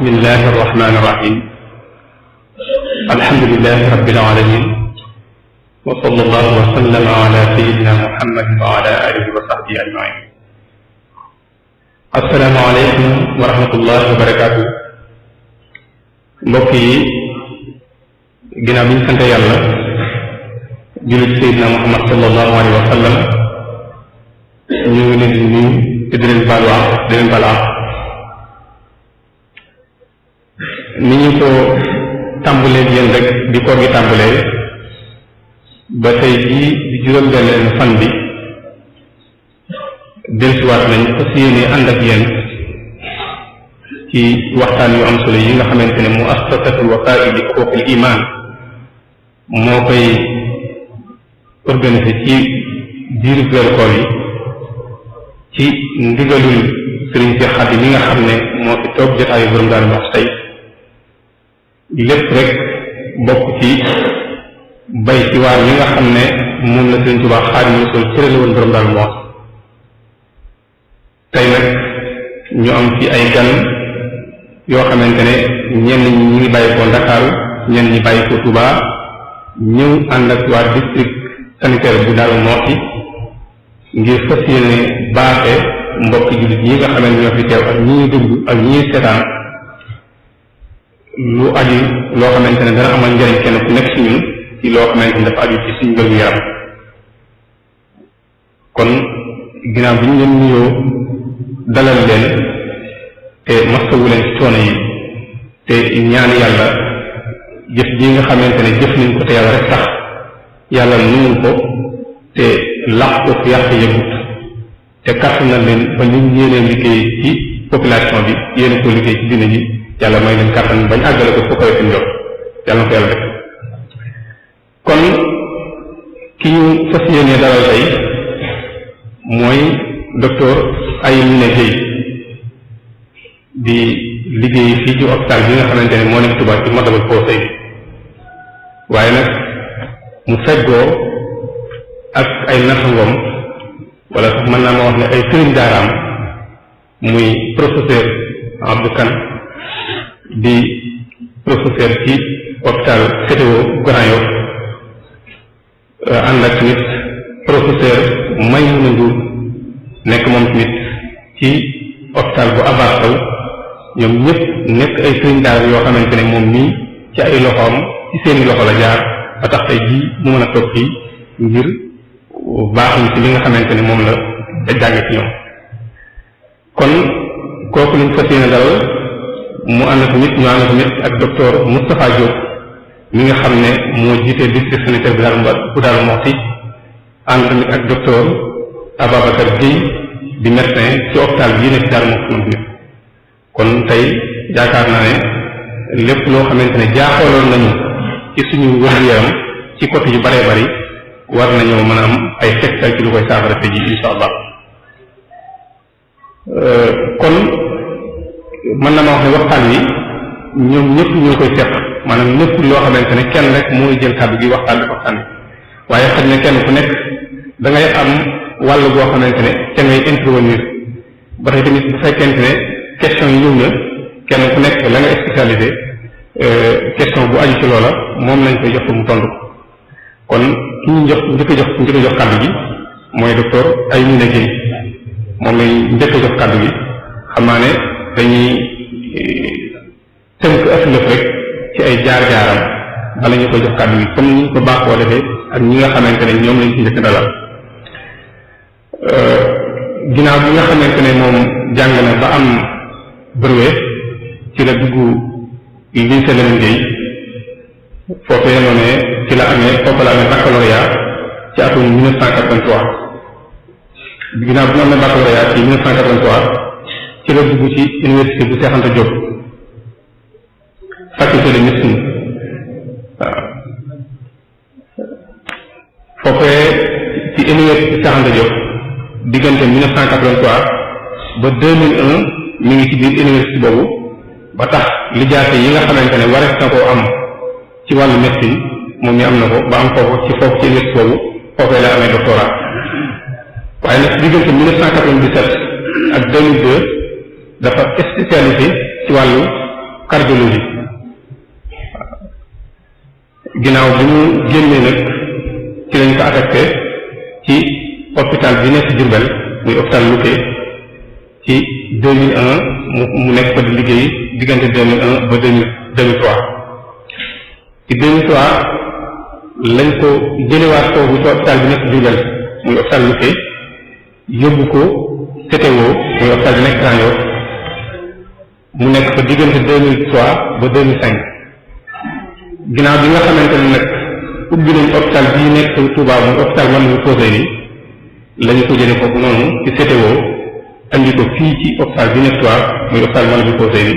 bismillahi arrahmani irrahim alhamdulilahi rabbil alamin wa sallallahu wa sallama ala sayidina muhammadin wa ala alihi wa sahbihi ajmain assalaamu aleykum wa rahmatullahi wa barakatuh. mbokk yi ginnaaw bi ñu sant yàlla jullit sayidina muhammad sallallahu alayhi wa sallam ñu ngi leen di nuyu te di leen baal wax di leen baal wax ni ñu ko tàmbalee yéen rek di koor gi tàmbalee ba tey jii di juróom-benn fan bi dellusiwaat nañ fas yéene ànd ak yéen ci waxtaan yu am solo yi nga xamante ne muassasatul Wafa bi xuquuqil iman moo koy organisé ci biir weeru koor yi ci ndigalul Sëriñ Seex Xaadim mi nga xam ne moo fi toog jotaayu borom daal wax tey lépp rek bokk ci bay ci waar yi nga xam ne moom la Sëriñ Tuubaa Xaadimu Rasuul cërale woon borom daal wax tey nag ñu am ci ay gan yoo xamante ne ñenn ñi ñu ngi bàyyi ko Ndakaaru ñenn ñi bàyyi ko Touba ñëw ànd ak waa district sanitaire bu Darou Moukhty ngir fas yéene baaxe mbokki jullit yi nga xamante ñoo fi teew ak ñi ñuy déglu ak ñi ñuy seetaan lu aju loo xamante ne dana amal njëriñ kenn ku nekk ci ñun ci loo xamante ne dafa aju ci suñu wér gu yaram kon ginnaaw bi ñu leen nuyoo dalal leen te masawu leen ci coono yi te ñaan yàlla jëf ji nga xamante ne jëf nañ ko te yàlla rek tax yàlla nungul ko te làq ko fi yàq yëgut te kàttan na leen ba ñu yéenee liggéey ci population bi yéene ko liggéey ci dina ji yàlla may leen kàttan bañ àggale ko foo koy suñ jot yàlla na ko yàlla def kon ki ñu fas yéenee dalal tey mooy docteur Aymina Gueye di liggéey fii ci hôpital bi nga xamante ne moo nekk Touba ci Matlaboul Fawzayni waaye nag mu feggoo ak ay natangoom wala sax mën naa ma wax ne ay sëriñ daaraam muy professeur Abdou Kane di professeur ci hôpital CTO Grand Yoff ànd ak tamit professeur Maymouna Ndour nekk moom tamit ci hôpital bu Abass Ndao ñoom ñëpp nekk ay sëriñ daara yoo xamante ne moom nii ci ay loxoom ci seeni loxo la jaar ba tax tey jii mu mën a toog fii ngir baaxuñ ci li nga xamante ne moom la da jànge ci ñoom kon kooku lañ fas yéene dalal mu ànd tamit ñu ànd tamit ak docteur Moustapha Diop mi nga xam ne moo jiite district sanitaire bu Darou Moukhty ànd tamit ak docteur Ababacar Gueye di médecin ci hôpital bi nekk Darou Moukhty moom tamit kon tey yaakaar naa ne lépp loo xamante ne jaaxooloon nañu ci suñu wér-gu-yaram ci côté yu bëree bëri war nañoo mën a am ay tegtal ci lu koy saafara te ji insha allah kon mën na ma wax ne waxtaan wi ñoom ñëpp ñoo koy seq maanaam lépp loo xamante ne kenn rek mooy jël kàddu gi waxtaan bi waaye xëy na kenn ku nekk da ngay am wàll boo xamante ne ca ngay intervenir ba tey tamit bu fekkente ne question yi ñëw na kenn ku nekk la nga spécialisé question bu aju ci loola moom lañ koy jox ko mu tontu kon ki ñu njëkk a jox kàddu gi mooy docteur Aymina Gueye moom lañ njëkk a jox kàddu gi xam naa ne dañuy tënk aslëf rek ci ay jaar-jaaram bala ñu koy jox kàddu gi comme ni ñu ko baaxoo defee ak ñi nga xamante ne ñoom lañ ci njëkk dalal ginnaaw bi nga xamante ne moom jàng na ba am brevet ci la dugg lycée Lamine Gueye foofee noonu ci la amee foofu la amee baccalauréat ci atum 1983 ginnaaw bi mu amee baccalauréat ci 1983 ci la dugg ci université bu Cheikh Anta Diop faculté de médecine waaw foofee ci université Cheikh Anta Diop diggante 1983 ba 2001 mi ngi ci biir université boobu ba tax lijaase yi nga xamante ne warees na koo am ci wàllu médecine moom mi am na ko ba am foofu ci université boobu foofee la amee doctorat waaye nag diggante 1997 ak 2002 dafa spécialisé ci wàllu cardiologie ginnaaw bi ñu génnee nag ci lañ ko affecté ci hôpital bi nekk Diourbel muy hôpital Louké ci 2001 mu nekk fa di liggéey diggante 2001 ba 2003 ci 2003 lañ ko jëlewaat foofu ci hôpital bi nekk Diourbel muy hôpital Louké yóbbu ko CTO muy hôpital bi nekk Grand Yoff mu nekk fa diggante 2003 ba 2005 ginnaaw bi nga xamante ne nag ubbi nañ hôpital bii nekk Touba muy hôpital Matlaboul Fawzayni lañu ko jëlee foofu noonu ci CTO andi ko fii ci hôpital bi nekk Touba muy hôpital Matlaboul Fawzayni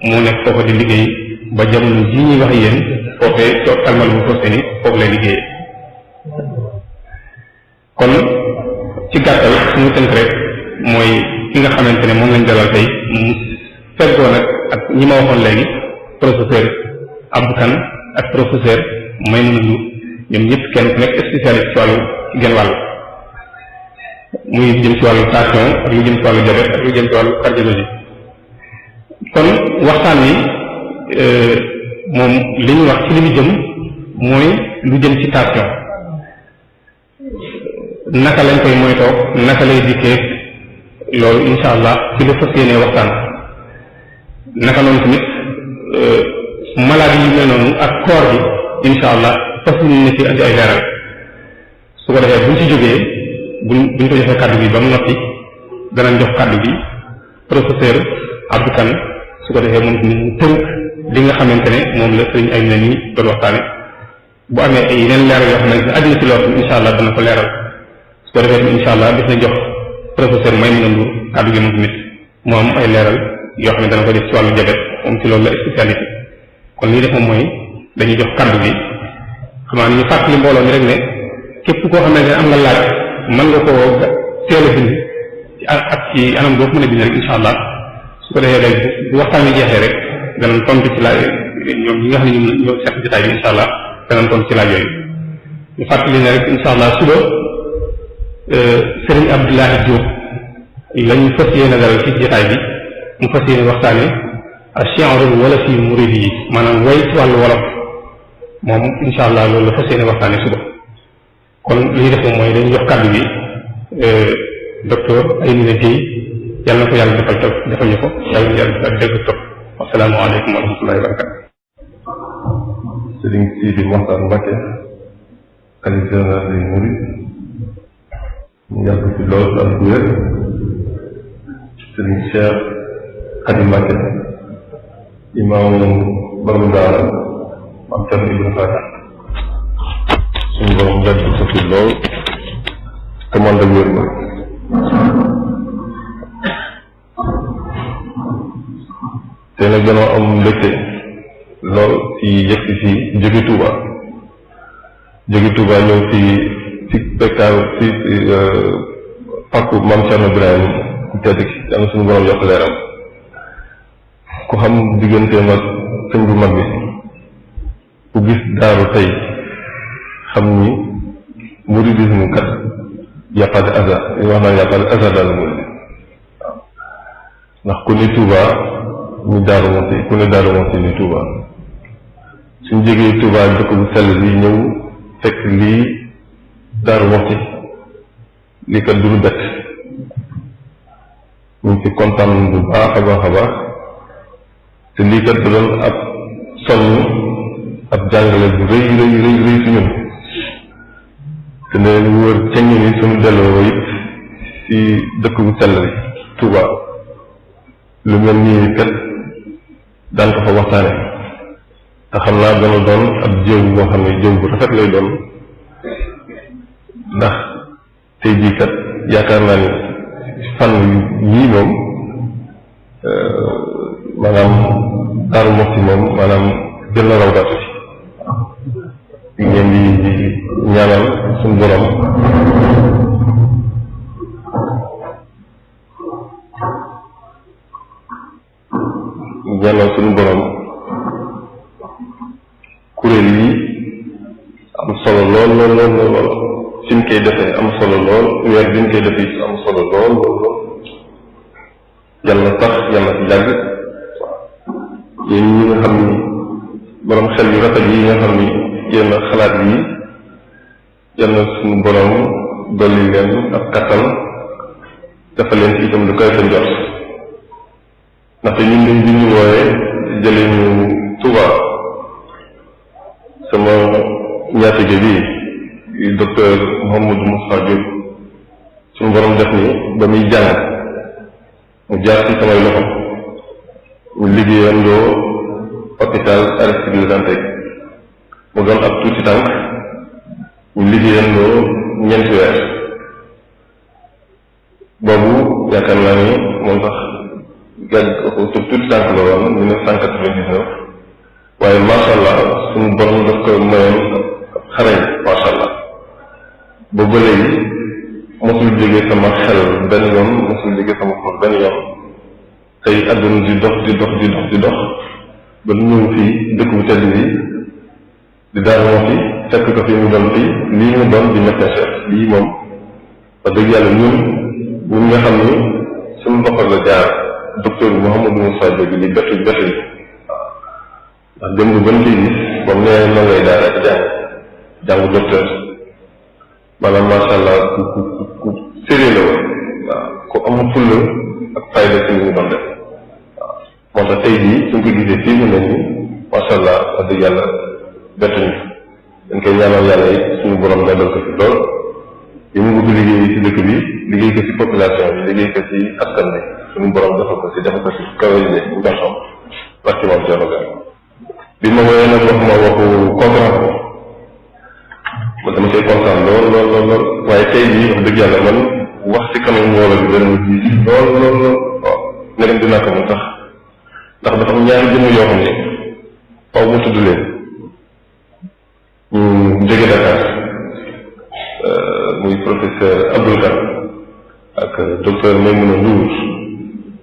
moo nekk foofa di liggéey ba jamono jii ñuy wax yéen foofee ci hôpital Matlaboul Fawzayni foofu lay liggéeyee kon ci gàttal suñu tënk rek mooy ki nga xamante ne moom lañ dalal tey mu feggoo nag ak ñi ma waxoon léegi professeur Abdou Kane ak professeur Maymouna Ndour ñoom ñëpp kenn ku nekk spécialiste ci wàllu ci genn wàll muy jëm ci wàllu tension ak lu jëm ci wàllu diabète ak lu jëm ci wàllu cardiologie kon waxtaan wi moom li ñu wax ci li ñu jëm mooy lu jëm ci tension naka lañ koy moytoo naka lay dikkee loolu insha allah ci la fas yéenee waxtaan naka noonu tamit maladie yu mel noonu ak koor bi insha allah fas yéene ci andi ay leeral su ko defee buñ ci jógee buñ ko joxee kàddu bi ba mu noppi danañ jox kàddu bi professeur Abdou Kane su ko defee moom tamit mu tënk li nga xamante ne moom la sëriñ ay na nii doon waxtaane bu amee ay yeneen leeral yoo xamante ne àddina ci loolu insha allah dana ko leeral su ko defee insha allah daf na jox professeur Maymouna Ndour kàddu gi moom tamit mu am ay leeral yoo xam ne dana ko def ci wàllu diabète moom ci loolu la spécialité kon lii def moom mooy dañuy jox kàddu gi xamaa ni ñu fàttali mbooloo mi rek ne képp koo xam ne am nga laaj mën nga koo teel a bind ci ak ci anam boo ko mën a bind rek insha allah su ko defee rek bu waxtaan wi jeexee rek danañ tontu ci laaj ñoom ñi nga xam ne ñoo seq jotaay bi insha allah danañ tontu ci laaj yooyu ñu fàttali ne rek insha allah suba Serigne Abdoulaye Diop lañu fas yéene dalal ci jotaay bi mu fas yéene waxtaane ash-shi'rul wolofi muridi yi maanaam way ci wàllu wolof moom insha allah loolu la fas yéene waxtaane suba kon li ñu def moom mooy dañu jox kàddu bi docteur Aymina Guèye yàlla na ko yàlla defal ñu ko yàlla na yàlla defal dégg topp assalaamu aleykum wa rahmatullahi wa barakatu Serigne Sidi Mokhtar Mbacké xalifa général des mourides ñu yàgg ci loolu ak wér Serigne Cheikh Khady Mbacké imam Barou Daara am Thierno Ibrahima Fati suñu borom yàgg sa fi lool commande ak wér ma te nag dañoo am mbégte lool ci yegg si jóge Touba ñëw ci bekkaaw ci pàkku Maam Cerno Ibrahima ku tedd ki yàlla suñu borom yokk leeram ku xam digganteem ak sëñ bu mag bi ku gis daaru tey xam ni mouridisme kat yàppade asa li wax naan yàppade asa daal murid waaw ndax ku ni Touba ñu Daaru Muxti ku ne Daaru Muxti ni Touba suñ jógee Touba dëkk bu sell bi ñëw fekk lii Daaru Muxti lii kat du lu bett ñu ngi ci kontaan bu baax a baax a baax te lii kat da doon ab soññ ab jàngale bu rëy si ñun te ne ñu wër ceñ ni suñu delloo it ci dëkk bu sell bi Touba lu mel nii kat daan ko fa waxtaane te xam naa dana doon ab jëw boo xam ne jëw bu rafet lay doon ndax tey jii kat yaakaar naa ni fan yii moom maanaam Daaru Muxti moom maanaam jël na raw gàttu ci ngeen di ñaanal suñu borom kuréel yi am solo lool fi ñu koy defee am solo lool weer bi ñu koy defee am solo lool yàlla sax yàlla ci jàgg yéen ñi nga xam ni borom xel yu rafet yi nga xam ni yéen xalaat yi yal na suñu borom dolli leen ak kattan dafa leen ci itam lu koy sa njort ndaxte ñun dañ bi ñu wooyee jëlee ñu Touba sama ñaatige bi docteur Mouhamadou Moustapha Diop suñu borom def ni ba muy jàng mu jaar ci samay loxo ñu liggéeyandoo hôpital Aristide Le Dantec mu doon ab tuuti tànk ñu liggéeyandoo ñeenti weer boobu yaakaar naa ni moom sax tuuti tànk la woon 1999 waaye macha allah suñu borom daf ko mayoon xarañ macha allah boobu ba léegi mosul jógee sama xel benn yoon mosul jógee sama xol benn yoon tey àdduna di dox di dox ba ñëw fii dëkk bu tedd bi di daal moo fi fekk ko fi mu doon fii lii mu doon di médecin chef lii moom wax dëgg yàlla ñun nga xam ni suñu loxo la jaar docteur Mouhamadou Moussa Diop li bettuñ waaw ndax démb ban kii gis moom nee na ngay daal ak jàng docteur maanaam macha allah ku sérieux la woon waaw ku amul fulla ak fayda ci li ñu doon def waaw moo tax tey jii suñ ko gisee fii mu ne nii macha allah wax dëgg yàlla bettuñu dañ koy ñaanal yàlla it suñu borom nekkal ko fi lool li mu bëgg liggéey ci dëkk bi liggéey ko ci population bi liggéey ko ci askan bi suñu borom defal ko ci kawe yi ñu doon parce que moom Thierno Gaye bi ma woowee nag wax ma waxu conférence bi dama koy kontaan lool waaye tey jii wax dëgg yàlla man wax ci kanam mbooloo bi dana ji lool waaw ne leen dinaa ko mun tax ndax dafa am ñaari jëmm yoo xam ne faw mu tudd leen ñu jóge Dakar muy professeur Abdoul Kane ak docteur Maimouna Ndour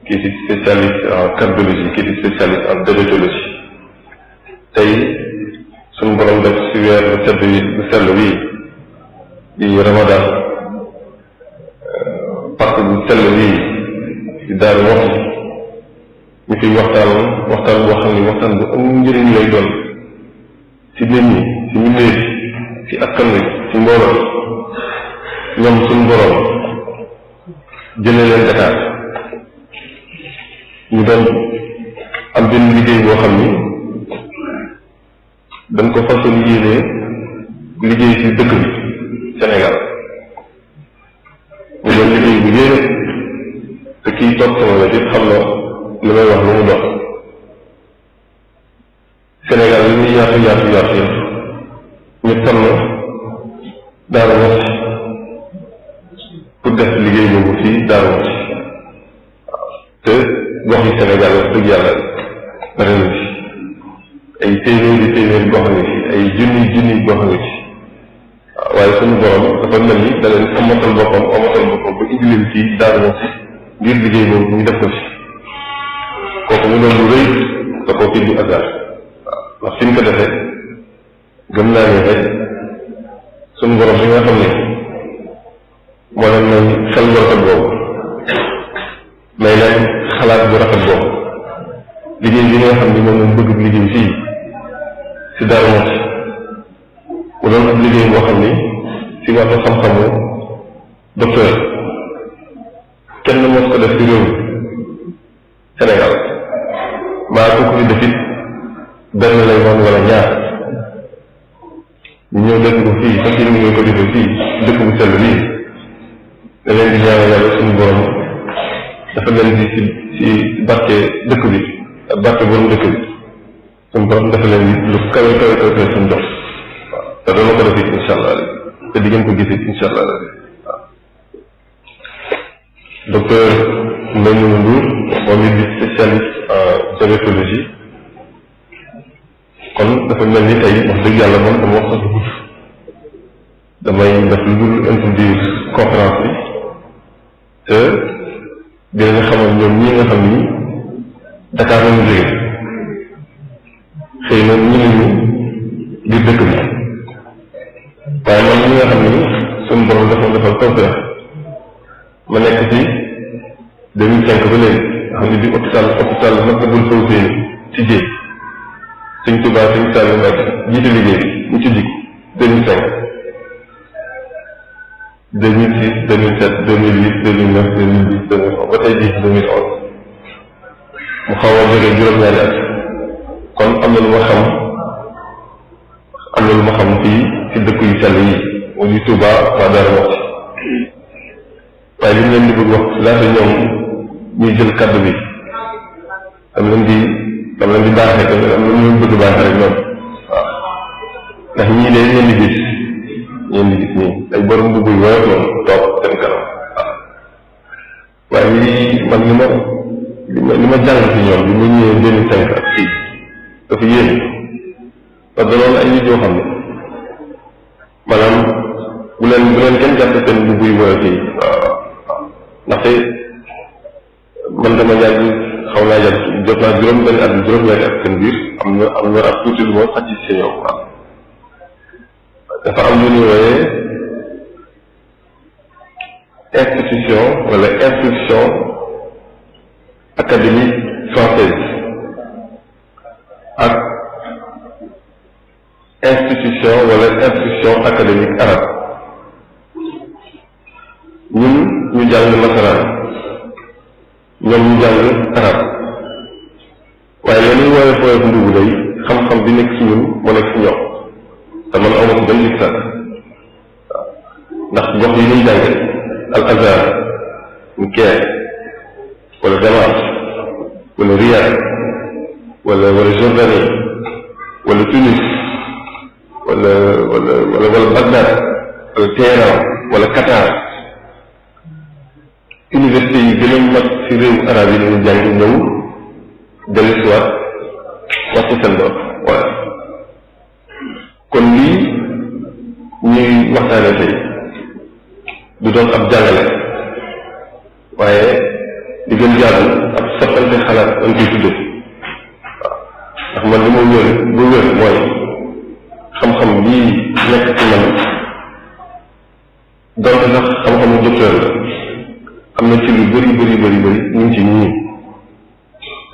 qui est spécialiste en cardiologie qui est spécialiste en diabétologie tey suñu borom def si weer bu sell wi di Ramadan parce bu sell wi di Daaru Muxti ñu fiy waxtaan boo xam ne waxtaan bu am njëriñ lay doon ci nit ñi ci mbindéef ci askan wi ci mbooloo ñoom suñu borom jëlee leen Dakar ñu doon am benn liggéey boo xam ni dañ ko façon yéenee liggéey ci dëkk bi Sénégal mu doon liggéey bu yéene te kii toog sama wet yëpp xam na li may wax lu mu dox Sénégal li muy yaatu yëpp ñu tànn Daaru Muxti pour def liggéey boobu fii Daaru Muxti te gox yi Sénégal wax dëgg yàlla bari na ci ay téeméeri gox nga ci ay junni gox nga ci waaw waaye suñu borom dafa mel ni da leen amatal boppam ba indi leen fii Daaru Muxti ngir liggéey boobu ñu def ko ci kooku mu doon lu rëy te kooku du hasard waaw ndax fi ñu ko defee gëm naa ne rek suñu borom bi nga xam ne moo leen may xel bu rafet boobu may leen xalaat bu rafet boobu liggéey bi nga xam ne moom lañ bëgg liggéey fii ci Daaru Muxti mu doon ab liggéey boo xam ni ci wàllu xam-xamu docteur kenn mos ko def ci réew Sénégal maa ko fi def it benn lay doon wala ñaar ñu ñëw def ko fii fekk ni ngeen ko defee fii dëkk bu sell bii da leen di ñaanal yàlla suñu borom dafa leen di ci barke dëkk bi ak barke borom dëkk bi suñu borom dafa leen di lu kawe suñu jox waaw te dana ko def it incha allah te di ngeen ko gis it incha allah waaw docteur Maimouna Ndour moom it di spécialiste en diabétologie kon dafa mel ni tey wax dëgg yàlla moom dama wax sax gudd damay def lu dul introduire conférence bi te dinañ xamal ñoom ñi nga xam ni Dakar lañu jóge xëy na ñu nañu biir dëkk bi waaye man ñi nga xam ni suñu borom dafa defal tawfeex ma nekk ci 2005 ba léegi nga xam ne bi hôpital Matlaboul Fawzeyni ci liggéey Sëñ Tuubaa Sëñ Saliou Mbacké jiite liggéey bi ñu ci dikk 2005 2006 2007 2008 2009 2010 2011 ba tey jii 2011 mu xaw a jógee juróom-ñaari at kon am na lu ma xam fii ci dëkk yu sell yi mu di Touba waa Darou Moukhty waaye li ñu leen di bëgg wax laata ñoom ñuy jël kaddu bi dam leen di baaxee tamit am na ñu bëgg baaxee rek ñoom waaw ndax ñii de ñeen di gis nii ay borom mbubb yu woyof noonu toog seen kanam waaw waaye lii man li ma jàng ci ñoom bi mu ñëwee 2005 ak fii dafa yéen parce que danoon ay nit yoo xam ne maanaam bu leen kenn jàpp seen mbubb yu woyof yi waaw ndaxte man dama xaw naa yàgg jot naa juróom-benn at juróom-ñaari at seen biir am na ab tuuti lu ma xaj ci ñoom waaw dafa am lu ñuy wooyee institution académique française ak institution académique arabe ñun ñu jàng nasaraan ñoom ñu jàng arabe waaye la ñuy woowee foofu ndugu day xam-xam bi nekk ci ñun moo nekk ci ñoom te man awma ci benn sax ndax gox yi ñuy jànge al azhar mu Caire wala Damas wala Riyad wala Jordanie wala Tunis wala Bagdad wala Téhéran wala Qatar université yi gën a mag ci réewu arab yi lañu jàng ñëw dellusiwaat wax ci seen bopp voilà kon lii ñuy waxtaane tey du doon ab jàngale waaye di gën jaadu ab soppante xalaat dañ koy tudde waaw ndax man li ma wér ba wér mooy xam-xam bii nekk ci man donte sax xam-xamu docteur la am na ci lu bëri ñu ngi ci ñii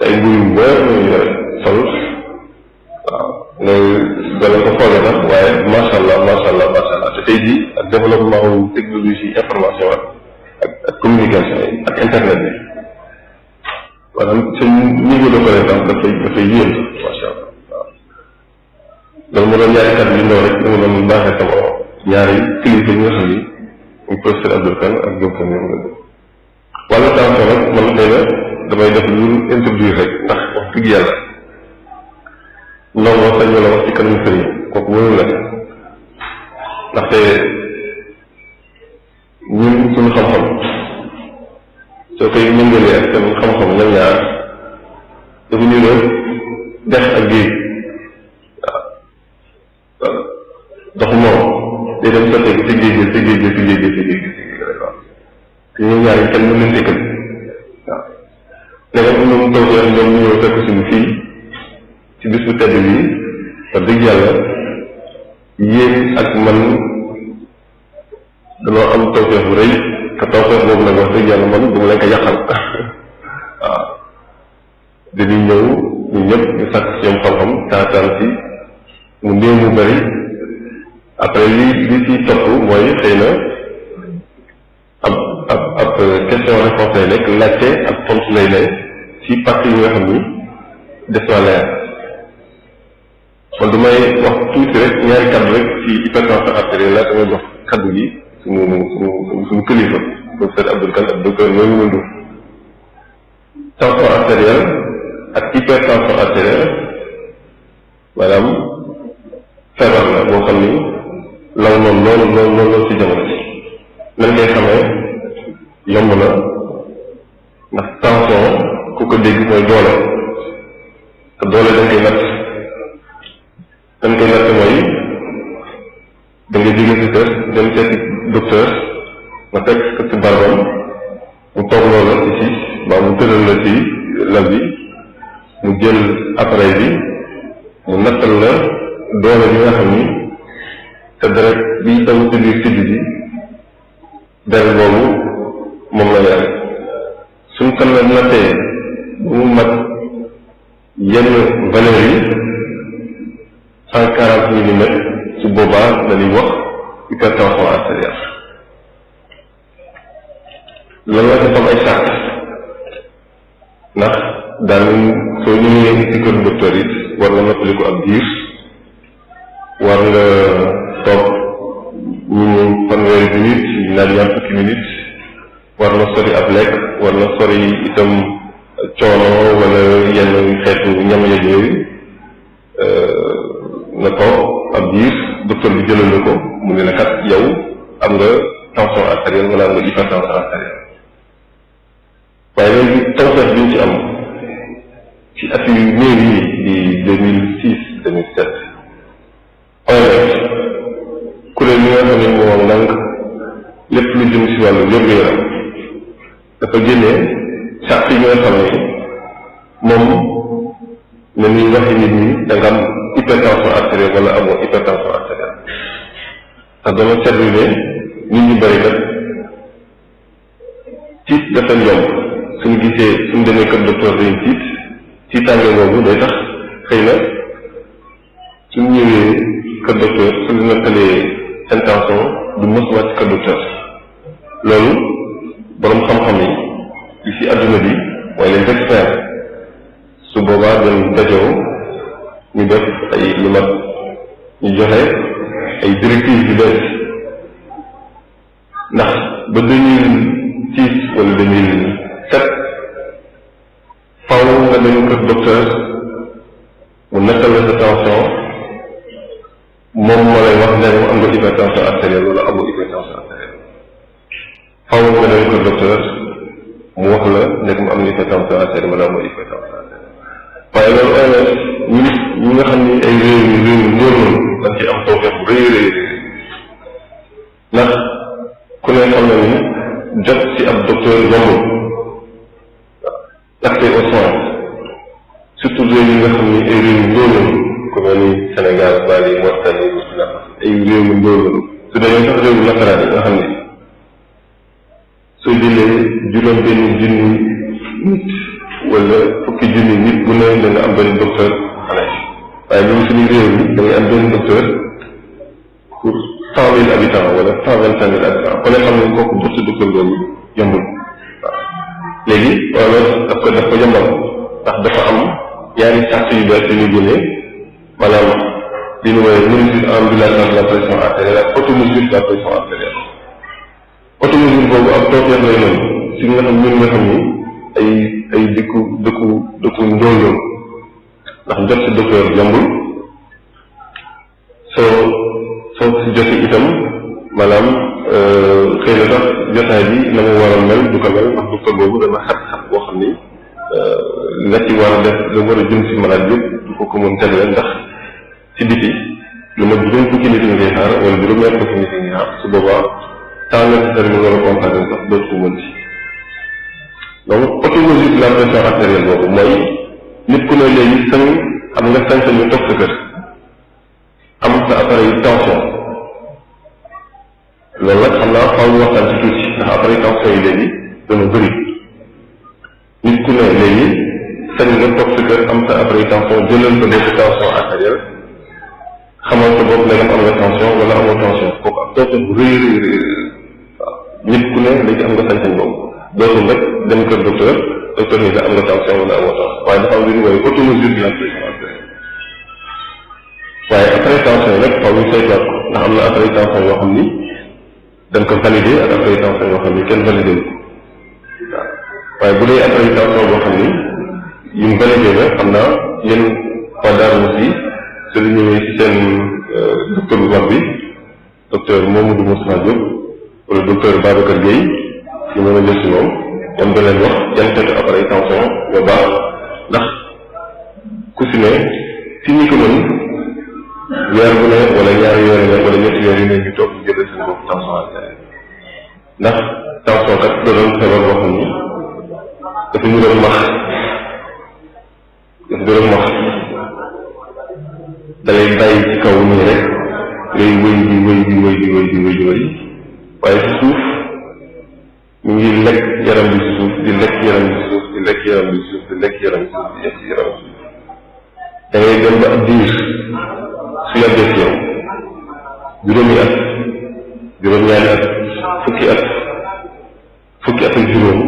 ay mbuy wër yore sol waaw dana ko xoolee sax waaye macha allah te tey jii ak développement wu technologie information ak communication yi ak internet bi maanaam seen niveau de connaissance dafay yéen macha allah waaw loolu moo doon ñaari kàddu yu ndaw rek dama doon baaxee sama ñaari kilifa yi nga xam ni muy professeur Abdou Kane ak Diop Kane ñoom la wàllu tension nag man xëy na damay def lu introduire rek ndax wax dëgg yàlla ndongo sañ la wax ci kanamu sëriñ kooku mënul la ndaxte ñun suñu xam-xam soo koy méngalee ak seen xam-xam ñoom ñaar dafa ñu doon dex ak géej waaw dox moom day dem sottee ci géej gi te ñoom ñaar yi kenn mën leen tekkal waaw léegi am na mu taw ñoom ñu ñëw fekk suñu fii ci bis bu tedd bi wax dëgg yàlla yéen ak man danoo am tawfeex bu rëy te tawfeex boobu nag wax dëgg yàlla man du ma leen ko yàqal waaw dañuy ñëw ñu ñëpp ñu sàkk ci ñoom xam-xam taataan ci mu néew mu bëri après li ci topp mooy xëy na ab question réponse lay nekk laajte ak tontu lay ne ci partie yi nga xam ni des na leer kon du may wax tuuti rek ñaari kaddu rek ci hypertension artérielle la damay jox kaddu gi suñu kilifa professeur Abdou Kane ak docteur ñooñu mën def tension artérielle ak hypertension artérielle maanaam feebar la boo xam ni law noonu loolu ci jamono ji nan ngay xamee yomb na ndax tension ku ko dégg mooy doole te doole dañ koy natt mooy da nga jóge si kër dem seeti docteur nga fekk ko ci barabam mu toog loolu la ci mbaa mu tëral la ci lal bi mu jël appareil bi mu nattal la doole bi nga xam ni te deret biy daw ci biir siddi bi deret boobu moom la yàlla suñ ko la nattee ba mu mat yenn valeurs yi 140 millimètres su boobaa dañuy wax hypertension artérielle. loolu la dafa am ay sart ndax daal soo ñëwee ci kër docteur it war nga noppali ko ab diir war nga toog ñu fanweeri minutes yi naan ñaar fukki minutes war na sori ab lekk war na sori itam coono wala yenn xeetu ñam yeeg yooyu nga toog ab diir docteur bi jëlal la ko mu ne la kat yow am nga tension artérielle wala am nga hypertension artérielle. waaye léegi tawfeex bi ñu ci am ci at yu néew yi di 2006 2007 OMS kuréel yi nga xam ne moo nank lépp lu jëm si wàllu wér-gu-yaram dafa génnee charte yi nga xam ne moom ne ñuy waxi nit ñi da nga am hypertension artérielle wala amoo hypertension artérielle ndax dama seetlu ne nit ñu bëri kat tiit dafa yomb suñu gisee suñu demee kër docteur dañu tiit tànge boobu day tax xëy na suñu ñëwee kër docteur suñu nettalee seen tension du mos wàcc kër docteur loolu boroom xam-xam yi ci àdduna bi mooy les experts su boobaa dañ dajoo ñu def ay lu mat ñu joxe ay directives yu bees ndax ba 2006 wala 2007 faaw nga dem kër docteur mu nattal la sa tension moom moo lay wax ne am nga hypertension artérielle wala amoo hypertension artérielle faaw nga dem kër docteur mu wax la nekk mu am na hypertension artérielle wala amoo hypertension artérielle waaye loolu ñi nga xam ni ay réew yu néew dañ ci am tawfeex bu rëy ndax ku ne xam na ni jot ci ab docteur yombul accès aux soins surtout réew yi nga xam ni ay réew yu ndóol ku mel ni Sénégal Mali Mauritanie Burkina Faso ay réew yu ndóol su dañoo sax réew yu nasaraan yi nga xam ni soo jëlee juróom benn junni nit wala fukki junni nit bu ne da nga am benn docteur xale waaye ñun suñu réew mi da ngay am benn docteur pour 100 000 habitants wala 125 000 habitants ku ne xam ne kooku jot si docteur boobu yombul waaw léegi wala daf ko yombal ndax dafa am ñaari sart yu bees yu ñu génnee maanaam li ñu woowee mesure ambulatoire de la pression artérielle ak automesure de la pression artérielle automesure boobu ak tawfeex lay noonu si nga xam ñun nga xam ni ay dëkku ndóol loolu ndax jot si docteur yombul soo si jotee itam maanaam xëy na sax jotaay bi na mu war a mel du ko mel ndax docteur boobu dana xat-xat boo xam ni la ci war a def la war a jëm si malade yëpp du ko mën tegle ndax ci biti lu ma juróom fukki nit ñi ngay xaar wala juróom-ñaar fukki nit ñi ngay xaar su boobaa temps nécessaire mu war a consacrer sax dootu ko mën ci donc automesure de la pression artérielle boobu mooy nit ku ne léegi am nga sañ-sañu toog sa kër am sa appareil tension loolu nag xam naa faaw ñu waxtaan ci tuuti ndax appareil tension yi léegi dana bëri nit ku ne léegi sañ nga toog sa kër am sa appareil tension jëlal sa bopp tension artérielle xamal sa bopp léegi am nga tension wala amoo tension kooku ak tawfeex bu rëy waaw nit ku ne léegi am nga sañ-sañ boobu dootul rek dem kër docteur ni la am nga tension wala amoo tension waaye dafa am lu ñu woowee automesure de la pression artérielle waaye appareil tension yi nag faaw ñu saytuwaat ko ndax am na appareil tension yoo xam ni dañ ko validé ak appareil tension yoo xam ni kenn validé wu waaw waaye bu dee appareil tension boo xam ni yu mu validé la xam naa yéen waa Darou Mouhty su ñu ñëwee ci seen docteur bu mag bi docteur Mamadou Moussa Diop wala docteur Babacar Gueye ñu mën a jël si moom ñoom da leen wax yan xeetu appareil tension nga baax ndax ku si ne fi ñu ko mën weer bu ne wala ñaari weer ne wala ñetti weer yu ne ñu toog jël seen bopp tension artérielle ndax tension kat da doon feebar boo xam ni dafa ñu doon max dalay bàyyi ci kaw nii rek ngay wëy waaye ci suuf mu ngi lekk yaram bi ci suuf di lekk yaram bi ci suuf di lekk yaram bi ci suuf di lekk yaram bi ci suuf di lekk yaram bi ci suuf da ngay dem ba ab diir su yàggee ci yow juróomi at juróom-ñaari at fukki at ak juróom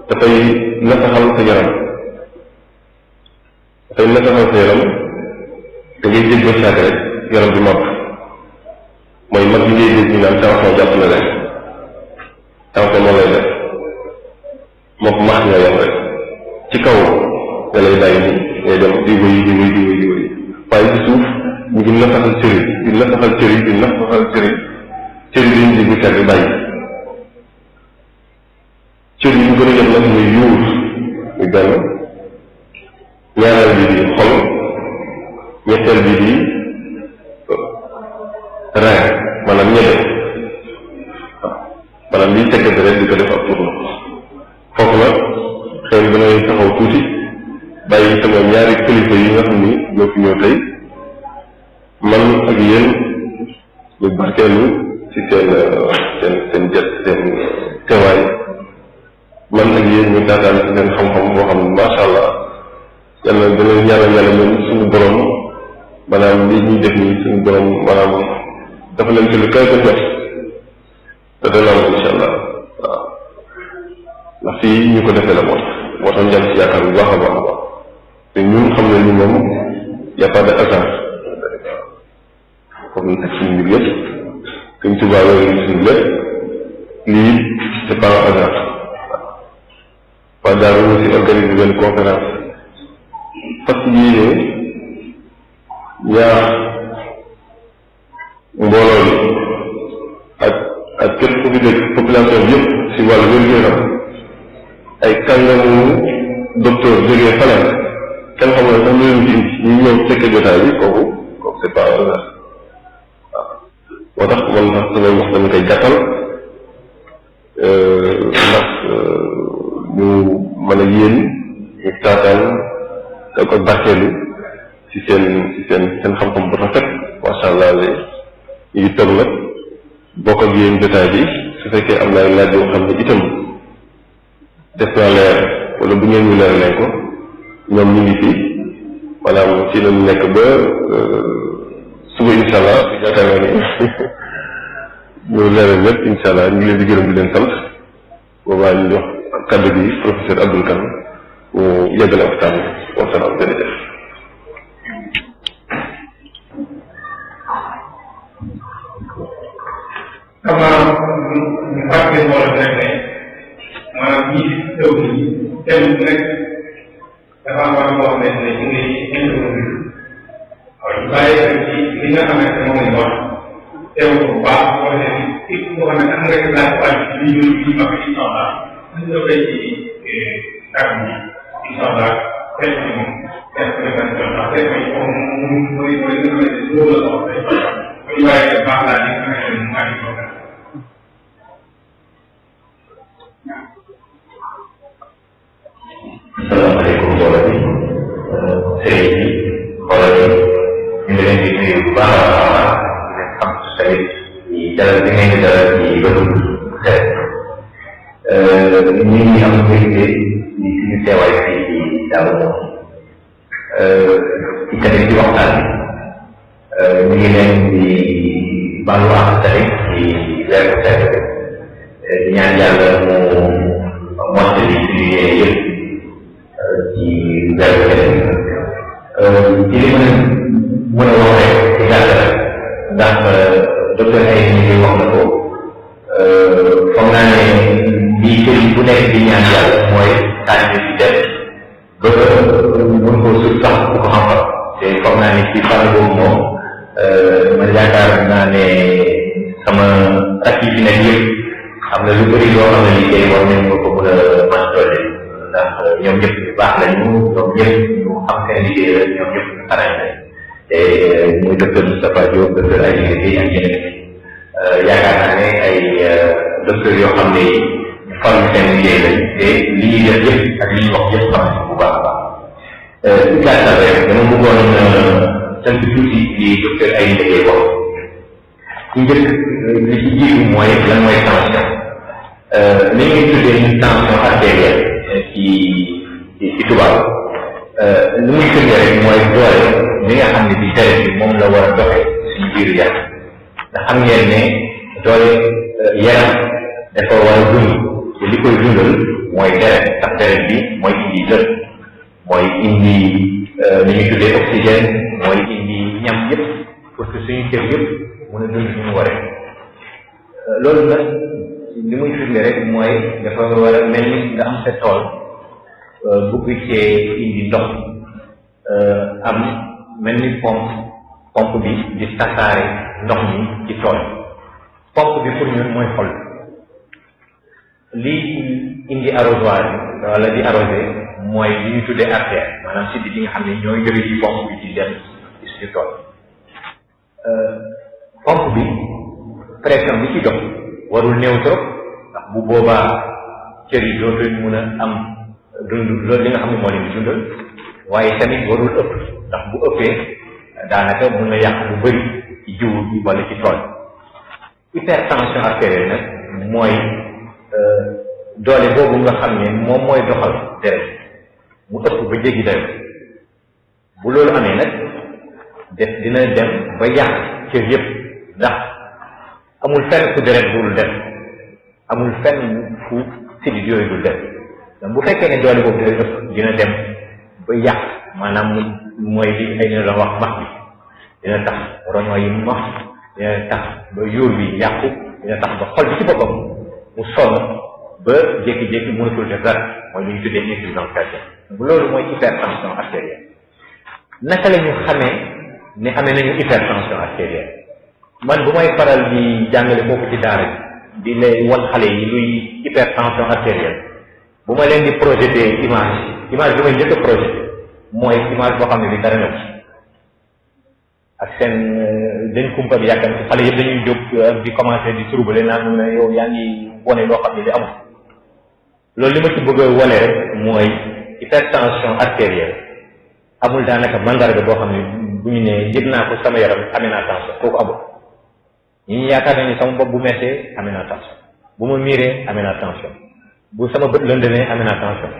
dafay nasaxal sa yaram da ngay dégg ba saag rek yaram bi màbb mooy mag yi ngay dégg ñu naan tension jàpp na leen tension moo lay def moo ko maax nga yam rek ci kaw nga lay bàyyi ni ngay dem di wéy waaye ci suuf ñu ngi nasaxal cër yi di nasaxal cër yi cër yi dañu dégg seet bi bàyyi cër yi ñu gën a yem nag muy yuur muy benn ñaareel bi di xol ñetteel bi di rein maanaam ñebe maanaam liy tegg deret di ko def ak tuur foofu nag xëy na damay taxaw tuuti bàyyi sama ñaari kilifa yi nga xam ni ñoo fi ñëw tey man ak yéen ñu barkeelu ci seen teewaay man ak yéen ñu daataan ci seen xam-xam boo xam ne macha allah yàlla dana ñaanal yàlla ñoom suñu borom maanaam li ñuy def nii suñu borom maanaam dafa leen ci lu kaw ko jot te dana am incha allah waaw ndax fii ñu ko defee la moo tax njàng ci yaakaar bu baax a baax a baax te ñun xam ne ni moom y a pas de hasard comme teg suñu mbir yëpp suñ tubaab yooyu suñu lépp lii c'est pas un hasard waa daal aussi organiser benn conférence fas yéene ñaar mbooloo yi ak képp ku fi dégg population bi yëpp si wàllu wér-gu-yaram ay kàngamu docteur jógee faneen kenn xamul ne sax lu leen fi indi ñu ñëw fekkee jotaay bi kooku c'est pas un hasard waaw moo tax man sax samay wax dama koy gàttal ndax ñu mën a yéen ñu taataan da ko barkeelu ci seen xam-xam bu rafet macha allah ñu ngi toog nag bokk ak yéen jotaay bi su fekkee am na ay laaj yoo xam ne itam def naa leer wala bu ngeen ñu leer leen ko ñoom ñu ngi fi maanaam ci lañu nekk ba suba incha allah yaakaar naa ni ñu leeral lépp incha allah ñu ngi leen di gërëm di leen sant boobaa ñu jox kàddu bi professeur Abdoul Kane mu yeggale waxtaan bi wasalaam jërëjëf. maanaam ñu fàttali mbooloo rek ne maanaam ñii taw bi kenn ku nekk dafa am wàllu boo xamante ne ñu ngi intervenir waaw ñu bàyyi rek ci li nga xamante ne moom la ñu wax teew ko bu baax boo xam ne képp koo xam ne am nga ci laaj wàllu li ñu wax incha allah ñu ngi koy ci kàddu gi incha allah kenn ku ne moom kenn ku ne man incha allah kenn ku ne moom mooy li nga xamante ne loolu la wax rek ñu bàyyi rek baax laa li nga xamante ne maa ngi ko asalaamaaleykum mbooloo bi sëriñ bi mbooloo bi ñu ngi leen di nuyu bu baax a baax di leen xam tamit ci dalal bi ngeen di dalal ci bëtum xeet ñu ngi am mbégte ci suñu teewaay fii ci Darou Mouhty ci tamit ci waxtaan bi ñu ngi leen di baalu àq tamit ci weeru xeet di ñaan yàlla mu mottali suñu yéene yëpp ci weeru xeet ci li mën a wax rek ci gàttal ndax docteur ay ngi wax na ko foog naa ne lii sëriñ bu nekk di ñaan yàlla mooy tànn ci def ba mën koo suuf sax bu ko xam-xam te foog naa ne ci fànn boobu moom man yaakaar naa ne sama at yi fi nekk yëpp am na lu bëri loo xam ne lii tey war nañ ko mën a mën dolli ndax ñoom ñëpp ñu baax lañu ñoom ñëpp ñu xam seen liggéey la ñoom ñëpp ñu xarañ lañ te muy docteur Moustapha Diop docteur Aliou Guèye ak ñeneen yaakaar naa ne ay docteur yoo xam ne ñu farlu seen liggéey lañ te li ñuy def yëpp ak li ñuy wax yëpp xam nañ bu baax a baax ci gàttal rek dama bëggoon sant tuuti ci docteur Aliou Guèye wax ci njëkk li ci jiitu mooy lan mooy tension li ñuy tuddee une tension artérielle ci tubaab li muy firnde rek mooy doole li nga xam ne bi deret bi moom la war a doxee suñu biiru yaram ndax xam ngeen ne doole yaram dafa war a dund te li koy dundal mooy deret ndax deret bi mooy indi lëpp mooy indi li ñuy tuddee oxygène mooy indi ñam yëpp pour que suñu cër yëpp mën a dund suñu waree loolu nag li muy firnde rek mooy dafa war a mel ni nga am sa tool bugg cee indi ndox am mel ni pompe bi di tasaare ndox mi ci tool pompe bi pour ñun mooy xol lii indi arrosoir bi wala di arrosé mooy li ñu tuddee artère maanaam siddi yi nga xam ne ñooy jóge ci pompe bi di dem ci suñu tool pompe bi pression bi ci dox warul néew trop ndax bu boobaa cër yi dootuñ mun a am dund loolu li nga xam ne moo leen di dundal waaye tamit warul ëpp ndax bu ëppee daanaka mun na yàq lu bëri ci jiw bi wala ci tool hypertension artérielle nag mooy doole boobu nga xam ne moom mooy doxal deret mu ëpp ba jéggi dayo bu loolu amee nag dina dem ba yàq cër yëpp ndax amul fenn fu deret dul dem amul fenn fu sidit yooyu dul dem donc bu fekkee ne doole boobu dafay ëpp dina dem ba yàq maanaam mooy li ay na doon wax max bi dina tax roño yi max dina tax ba yóor bi yàqu dina tax ba xol bi ci boppam mu sonn ba jékki-jékki mënatul def dara mooy li ñu tuddee insuffisance cardiaque bu loolu mooy hypertension artérielle naka la ñu xamee ne amee nañu hypertension artérielle man bu may faral di jàngale foofu ci daara di lay wan xale yi luy hypertension artérielle bu ma leen di projeté image bi may njëkk a projeté mooy image boo xam ne bi dara new ak seen dañ kumpa bi yàkkam ci xale yëpp dañuy jóg di commencé di surubale naan ne yow yaa ngi wone loo xam ne li amul loolu li ma ci bëgg a wane rek mooy hypertension artérielle amul daanaka mandarga boo xam ne bu ñu nee yëg naa ko sama yaram amee naa tension kooku amul ñi ñu yaakaar nañu sama bopp bu mettee amee naa tension bu ma miiree amee naa tension bu sama bët lëndëmee amee naa tension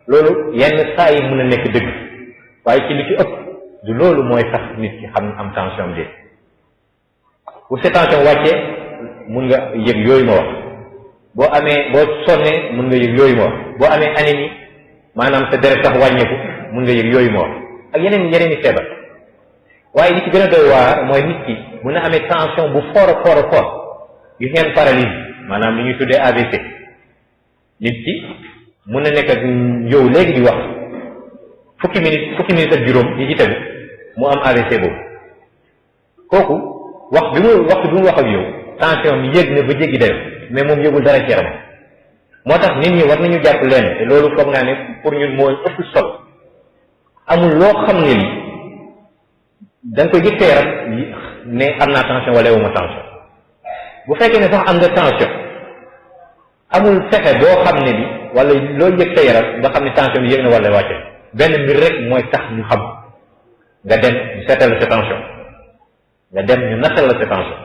loolu yenn saa yi mën a nekk dëgg waaye ci li ci ëpp du loolu mooy tax nit ki xam am tension bi bu sa tension wàccee mun nga yëg yooyu ma wax boo sonnee mun nga yëg yooyu ma wax boo amee anémie maanaam sa deret sax wàññeeku mun nga yëg yooyu ma wax ak yeneen i feebar waaye li ci gën a doy waar mooy nit ki mun na amee tension bu fort a fort a fort gis ngeen paralysie maanaam li ñuy tuddee AVC nit ki mun na nekk ak yow léegi di wax fukki minute ak juróom yi ci tegu mu am AVC boobu kooku waxtu bi mu wax ak yow tension bi yéeg na ba jéggi dayo mais moom yëgul dara ci yaram moo tax nit ñi war nañu jàpp leen te loolu foog naa ne pour ñun mooy ëpp solo amul loo xam ne ni da nga koy gis sa yaram ne am naa tension wala yowuma tension bu fekkee ne sax am nga tension amul fexe boo xam ne bi wala loo yëg sa yaram nga xam ne tension bi yëg na wala wàcce benn mbir rek mooy tax ñu xam nga dem ñu seetal la sa tension nga dem ñu nattal la sa tension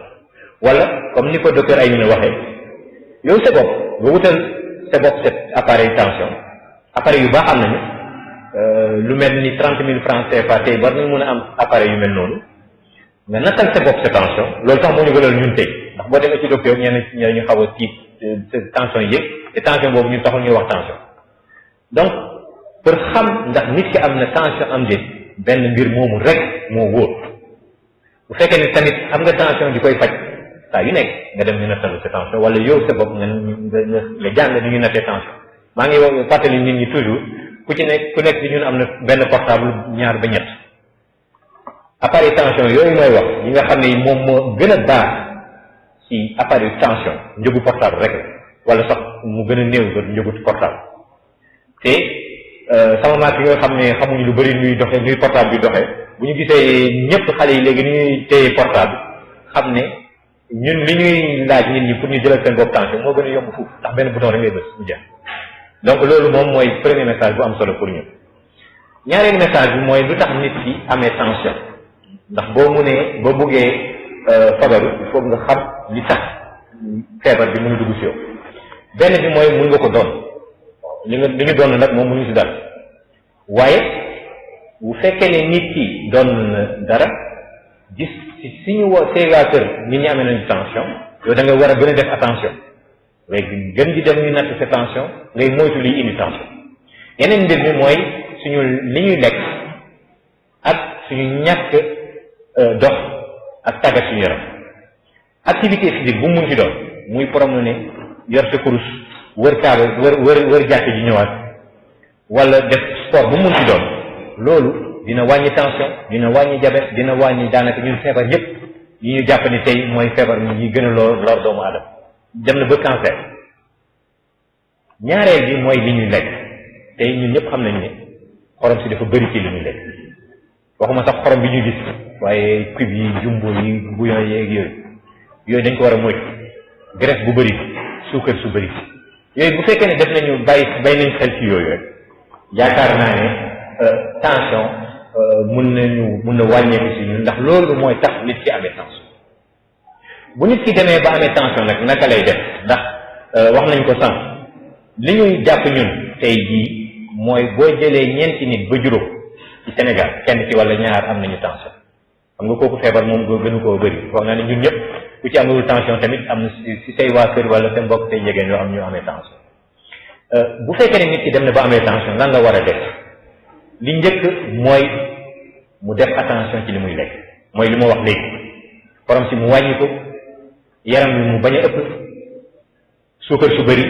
wala comme ni ko docteur ay ñu ne waxee yow sa bopp nga wutal sa bopp cet appareil tension appareil yu baax am nañu lu mel ni 30 000 francs CFA tey war nañu mën a am appareil yu mel noonu nga nattal sa bopp sa tension loolu tax moo ñu gënal ñun tey ndax boo demee ci docteur ñenn ñu xaw a tiit sa tension yëg te tension boobu ñun taxul ñuy wax tension donc pour xam ndax nit ki am na tension am déet benn mbir moomu rek moo wóor bu fekkee ne tamit am nga tension di koy faj saa yu nekk nga dem ñu nattal sa tension wala yow sa bopp nga jàng ni ñu nattee tension maa ngi wax fàttali nit ñi toujours ku nekk ci ñun am na benn portable ñaar ba ñett appareil tension yooyu mooy wax yi nga xam ne moom moo gën a baax ci appareil tension njëgu portable rek wala sax mu gën a néew ba njëgu portable te sama maat yi nga xam ne xamuñu lu bëri nuy doxe nuy portable bi doxe bu ñu gisee ñëpp xale yi léegi ni ñuy téye portable xam ne ñun li ñuy laaj nit ñi pour ñu jëlal seen bopp tension moo gën a yomb foofu ndax benn bouton rek ngay bës mu jeex donc loolu moom mooy premier message bu am solo pour ñun ñaareelu message bi mooy lu tax nit ki amee tension ndax boo munee boo buggee fagaru il faut nga xam li tax feebar bi mun a dugg si yow benn bi mooy mun nga ko doon li ñu doon nag moom mënuñu si dal waaye bu fekkee ne nit ki doon na dara gis si ñu woo seega kër nit ñi amee nañu tension yow da nga war a gën a def attention léegi gën di dem ñu natt sa tension ngay moytu liy indi tension. yeneen mbir mi mooy suñu li ñuy lekk ak suñu ñàkk dox ak tàggat suñu yaram activité physique bu mu mun ci doon muy promener yor sa kurus wër kaaba wër jàkk ji ñëwaat wala def sport bu mu mun ci doon loolu dina wàññi tension dina wàññi diabète dina wàññi daanaka ñun feebar yépp yi ñu jàpp ni tey mooy feebar mi ñi gën a lor doomu aadama dem na ba cancer. ñaareel bi mooy li ñuy lekk tey ñun ñëpp xam nañ ne xorom si dafa bëri ci li ñuy lekk waxuma sax xorom bi ñu gis waaye cube yi jumbo yi bouillon yeeg yooyu dañ ko war a moytu graisse bu bëri suukar su bëri yooyu bu fekkee ne def nañu bay nañ xel ci yooyu rek yaakaar naa ne tension mun na wàññeeku si ñun ndax loolu mooy tax nit ki amee tension. bu nit ki demee ba amee tension nag naka lay def ndax wax nañ ko sànq li ñuy jàpp ñun tey jii mooy boo jëlee ñeenti nit ba juróom ci Sénégal kenn ci wala ñaar am nañu tension xam nga kooku feebar moom gënu koo bëri foog naa ne ñun ñëpp ku ci amul tension tamit am na si say waa kër wala sa mbokk say njegeen yoo am ñu amee tension. bu fekkee ne nit ki dem na ba amee tension lan la war a def li njëkk mooy mu def attention ci li muy lekk mooy li ma wax léegi xorom si mu wàññi ko yaram bi mu bañ a ëpp suukar su bëri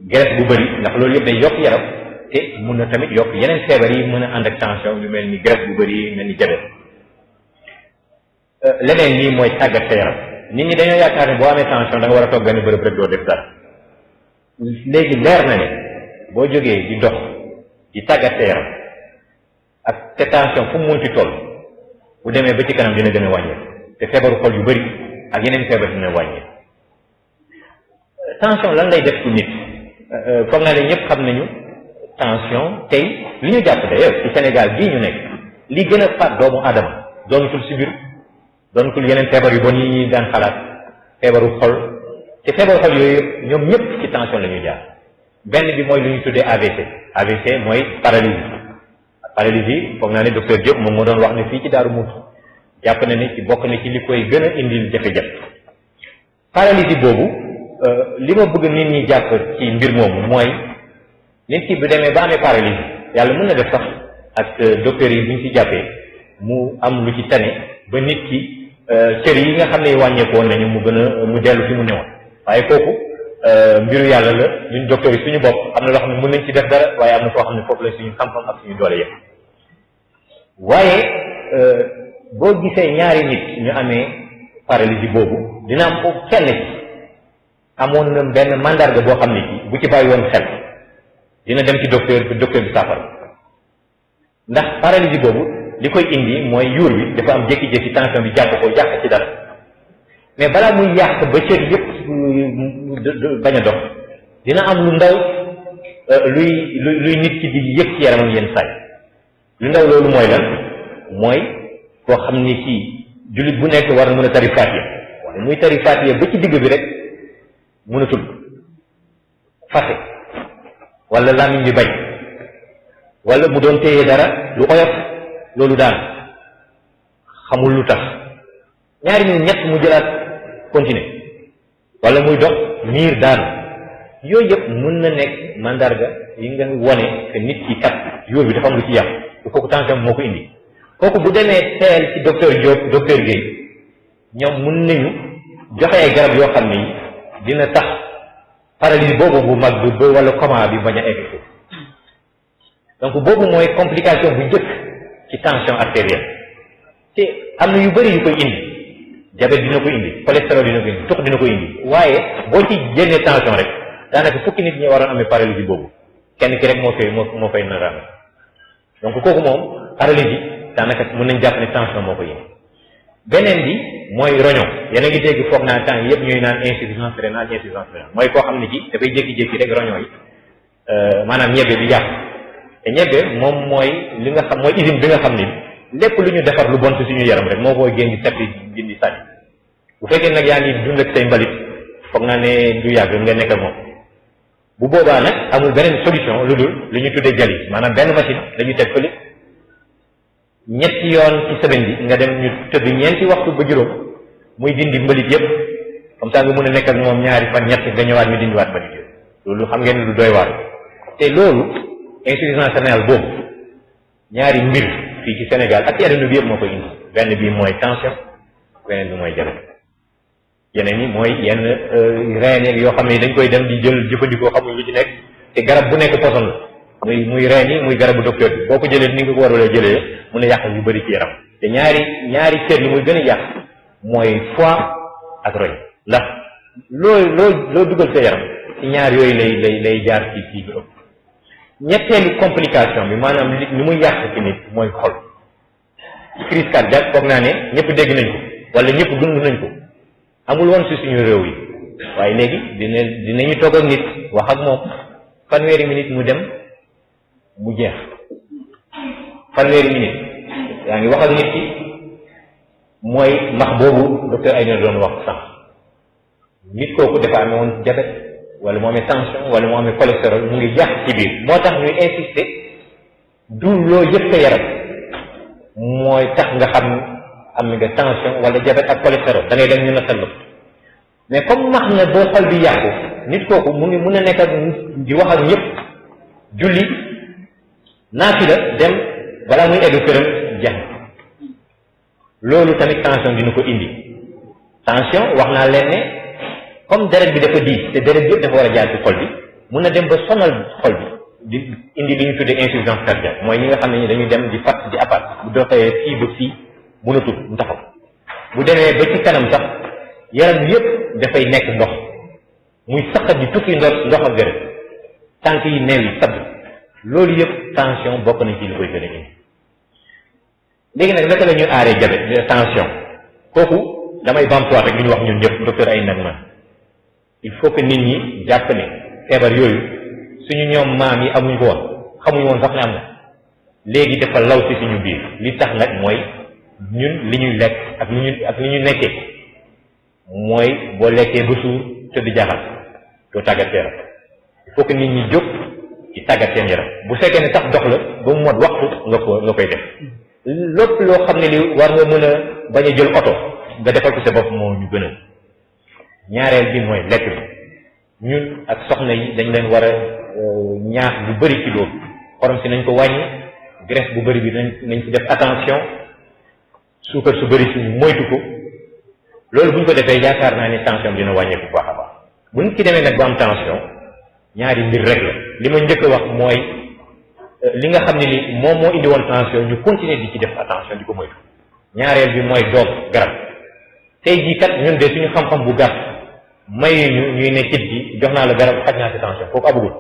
graisse bu bëri ndax loolu yëpp day yokk yaram te mun na tamit yokk yeneen feebar yi mën a ànd ak tension yu mel ni graisse bu bëri mel ni diabète. leneen nii mooy tàggat sa yaram nit ñi dañoo yaakaar ne boo amee tension da nga war a toog benn bërëb rek doo def dara léegi leer na ne boo jógee di dox di tàggat sa yaram ak te tension fu mu munti toll bu demee ba ci kanam dina gën a wàññeeku te feebaru xol yu bëri ak yeneen feebar dina wàññeeku. tension lan lay def ci nit foog naa ne ñëpp xam nañu tension tey li ñu jàpp d'ailleurs ci Sénégal gii ñu nekk li gën a faat doomu aadama doonutul sibiru doonutul yeneen feebar yu bon yi ñuy daan xalaat feebaru xol te feebaru xol yooyu ñoom ñëpp ci tension la ñuy jaar. benn bi mooy lu ñu tuddee AVC mooy paralysie foog naa ne docteur Diop moom moo doon wax ne fii ci Daaru Muxti jàpp na ne ci bokk na ci li koy gën a indil jafe-jafe. paralysie boobu li ma bëgg nit ñi jàpp ci mbir moomu mooy nit ki bu demee ba amee paralysie yàlla mën na def sax ak docteur yi bu ñu ci jàppee mu am lu ci tane ba nit ki cër yi nga xam ne wàññeeku woon nañu mu gën a mu dellu fi mu newoon waaye kooku mbiru yàlla la ñun docteur yi suñu bopp am na loo xam ne mën nañ ci def dara waaye am na foo xam ne foofu la suñu xam-xam ak suñu doole yëpp. waaye boo gisee ñaari nit ñu amee paralysie boobu dina am foofu kenn ci amoon na benn mandarga boo xam ne ci bu ci bàyyi woon xel dina dem ci docteur bi saafara ndax paralysie boobu li koy indi mooy yuur bi dafa am jékki-jékki tension bi jàpp ko yàq ci dara mais balaa muy yàq ba cër yëpp bañ a dox dina am lu ndaw luy nit ki di yëg ci yaramam yenn saay lu ndaw loolu mooy lan mooy koo xam ni kii jullit bu nekk war na mën a tari Faatiha waaye muy tari Faatiha ba ci digg bi rek mënatul fase wala làmmiñ bi bañ wala mu doon téye dara lu oyof loolu daan xamul lu tax ñaari minute ñett mu jëlaat continuer wala muy dox miir daan yooyu yëpp mën na nekk mandarga yi nga wone que nit ki kat yóor bi dafa am lu ci yàq te kooku tension moo ko indi kooku bu demee teel ci docteur Diop docteur Guèye ñoom mën nañu joxe ay garab yoo xam ni dina tax paralysie boobu bu mag bi wala coma bi bañ a egg donc boobu mooy complication bu njëkk ci tension artérielle te am na yu bëri yu koy indi diabète dina ko indi cholestérol dina ko indi tux dina ko indi waaye boo ci génnee tension rek daanaka fukki nit ñi waroon amee paralysie boobu kenn ki rek moo fay nar a amee donc kooku moom paralysie daanaka mën nañ jàpp ne tension moo ko indi. beneen bi mooy roño yéen a ngi dégg foog naa temps yëpp ñuy naan insuffisance rénale mooy koo xam ne ci dafay jékki-jékki rek roño yi maanaam ñebe bi yàqu te ñebe moom mooy li nga xam mooy usine bi nga xam ni lépp lu ñu defar lu bon ci suñu yaram rek moo koy génn di seppi dindi sànni bu fekkee nag yaa ngi dund ak say mbalit foog naa ne du yàgg nga nekk ak moom bu boobaa nag amul beneen solution lu dul li ñu tuddee dialyse maanaam benn machine la ñu teg fële ñetti yoon ci semaine bi nga dem ñu tëdd ñeenti waxtu ba juróom muy dindi mbalit yëpp comme ça nga mën a nekk ak moom ñaari fan ñett nga ñëwaat ñu dindiwaat mbalit yëpp loolu xam ngeen lu doy waar te loolu insuffisance rénale boobu ñaari mbir fii ci Sénégal ak ci àdduna bi yëpp moo koy indi benn bi mooy tension beneen bi mooy diabète yeneen yi mooy yenn reen yoo xam ne dañ koy dem di jël jëfandikoo xamuñ lu ci nekk te garab bu nekk poson la muy reen yi muy garabu docteur bi boo ko jëlee ni nga ko war a jëlee mun a yàq yu bëri ci yaram te ñaari cër yi muy gën a yàq mooy foie ak roñ ndax loo dugal sa yaram ci ñaar yooyu lay jaar ci bi ëpp ñetteelu complication bi maanaam ni muy yàq ci nit mooy xol crise cardiaque foog naa ne ñëpp dégg nañ ko wala ñëpp dund nañ ko amul woon si suñu réew yi waaye léegi dinañu toog ak nit wax ak moom fanweeri minute mu dem mu jeex fanweeri minute yaa ngi wax ak nit ki mooy max boobu docteur Ayna doon wax sax nit kooku dafa amee woon diabète wala mu amee tension wala mu amee cholestérol mu ngi jàpp ci biir moo tax ñuy insister du loo yëg sa yaram mooy tax nga xam am nga tension wala diabète ak cholestérol da ngay dem ñu nattal la mais comme max na boo xol bi yàqu nit kooku mu ngi mun a nekk ak di wax ak ñëpp julli naafila dem balaa muy egg këram jeex loolu tamit tension dina ko indi tension wax naa leen ne comme deret bi dafa diis te deret bi yëpp dafa war a jaar ci xol bi mun na dem ba sonal xol bi di indi li ñu tuddee insuffisance cardiaque mooy ñi nga xam ne dañuy dem di fatt di apat bu doxee fii ba fii mënatul mu taxaw bu demee ba ci kanam sax yaram yëpp dafay nekk ndox muy saqat di tukki ndox ak deret tànk yi neew yi sadd loolu yëpp tension bokk nañ ci li koy gën a indi léegi nag naka la ñuy aaree diabète tension kooku damay bamtuwaat rek li ñu wax ñun ñëpp docteur ay nag man il faut que nit ñi jàpp ne feebar yooyu suñu ñoom maam yi amuñ ko woon xamuñ woon sax ne am na léegi dafa law ci suñu biir li tax nag mooy ñun li ñuy lekk ak li ñu nekkee mooy boo lekkee ba suur tëdd jaxal doo tàggat yaram il faut que nit ñi jóg ci tàggat seen yaram bu fekkee ne sax dox la ba mu mot waxtu nga koy def lépp loo xam ne li war nga mën a bañ a jël oto nga defal ko sa bopp moo ñu gën a ñaareel bi mooy lekk bi ñun ak soxna yi dañ leen war a ñaax bu bëri ci loolu xorom si nañ ko wàññi graisse bu bëri bi nañ ci def attention suukar su bëri si moytu ko loolu bu ñu ko defee yaakaar naa ne tension dina wàññeeku bu baax a baax bu nit ki demee nag ba am tension ñaari mbir rek la li ma njëkk a wax mooy li nga xam ne ni moom moo indi woon tension ñu continuer di ci def attention di ko moytu ñaareel bi mooy doog garab tey jii kat ñun de suñu xam-xam bu gàtt may ñu ñuy ne kit gi jox naa la garab xaj naa ci tension kooku abugul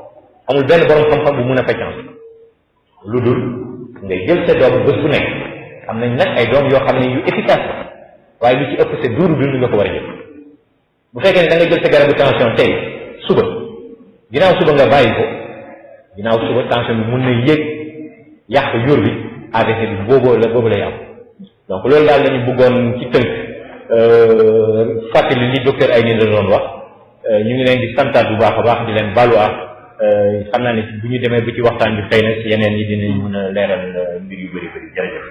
amul benn borom xam-xam bu mun a faj tension lu dul ngay jël sa doom bés bu nekk am nañ nag ay doom yoo xam ne yu efficace la waaye lu ci ëpp sa duuru dund nga ko war a jël bu fekkee ne da nga jël sa garabu tension tey suba ginnaaw suba nga bàyyi ko ginnaaw suba tension bi mun na yéeg yàq yóor bi AVC bi boobu lay am donc loolu daal lañu bëggoon ci tënk fàttali li docteur Ayni la doon wax ñu ngi leen di santaat bu baax a baax di leen baluwaat xam naa ne bu ñu demee ba ci waxtaan bi xëy na si yeneen yi dinañ mën a leeral mbir yu bëri bëri jërëjëf.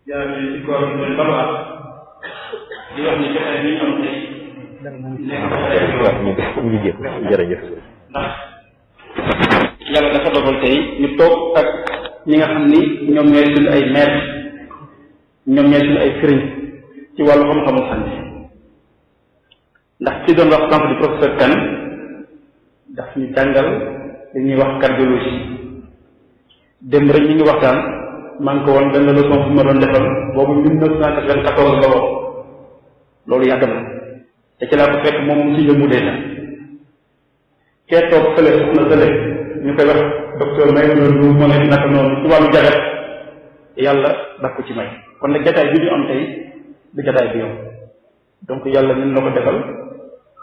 jërëjëf ci koor bi mooy baluwaat di wax ni jotaay bi ñu am tey jërëjëf. ndax yàlla dafa dogal tey ñu toog ak ñi nga xam ni ñoom ñooy suñu ay maître ñoom ñooy suñu ay sëriñ ci wàllu xam-xamu santé ndax ci doon wax sànq di professeur Kane daf ñu jàngal li ñuy wax cardiologie démb rek ñu ngi waxtaan maa ngi ko woon benn leçon bu ma doon defal boobu 1994 la woon loolu yàgg na te ci laa ko fekk moom mu si yëngu dèjà kee toog fële soxna fële ñu koy wax docteur may lu moo ne naka noonu ci wàllu jagat yàlla daf ko ci may kon nag jataay bi ñu am tey du jataay bi yow donc yàlla ñun la ko defal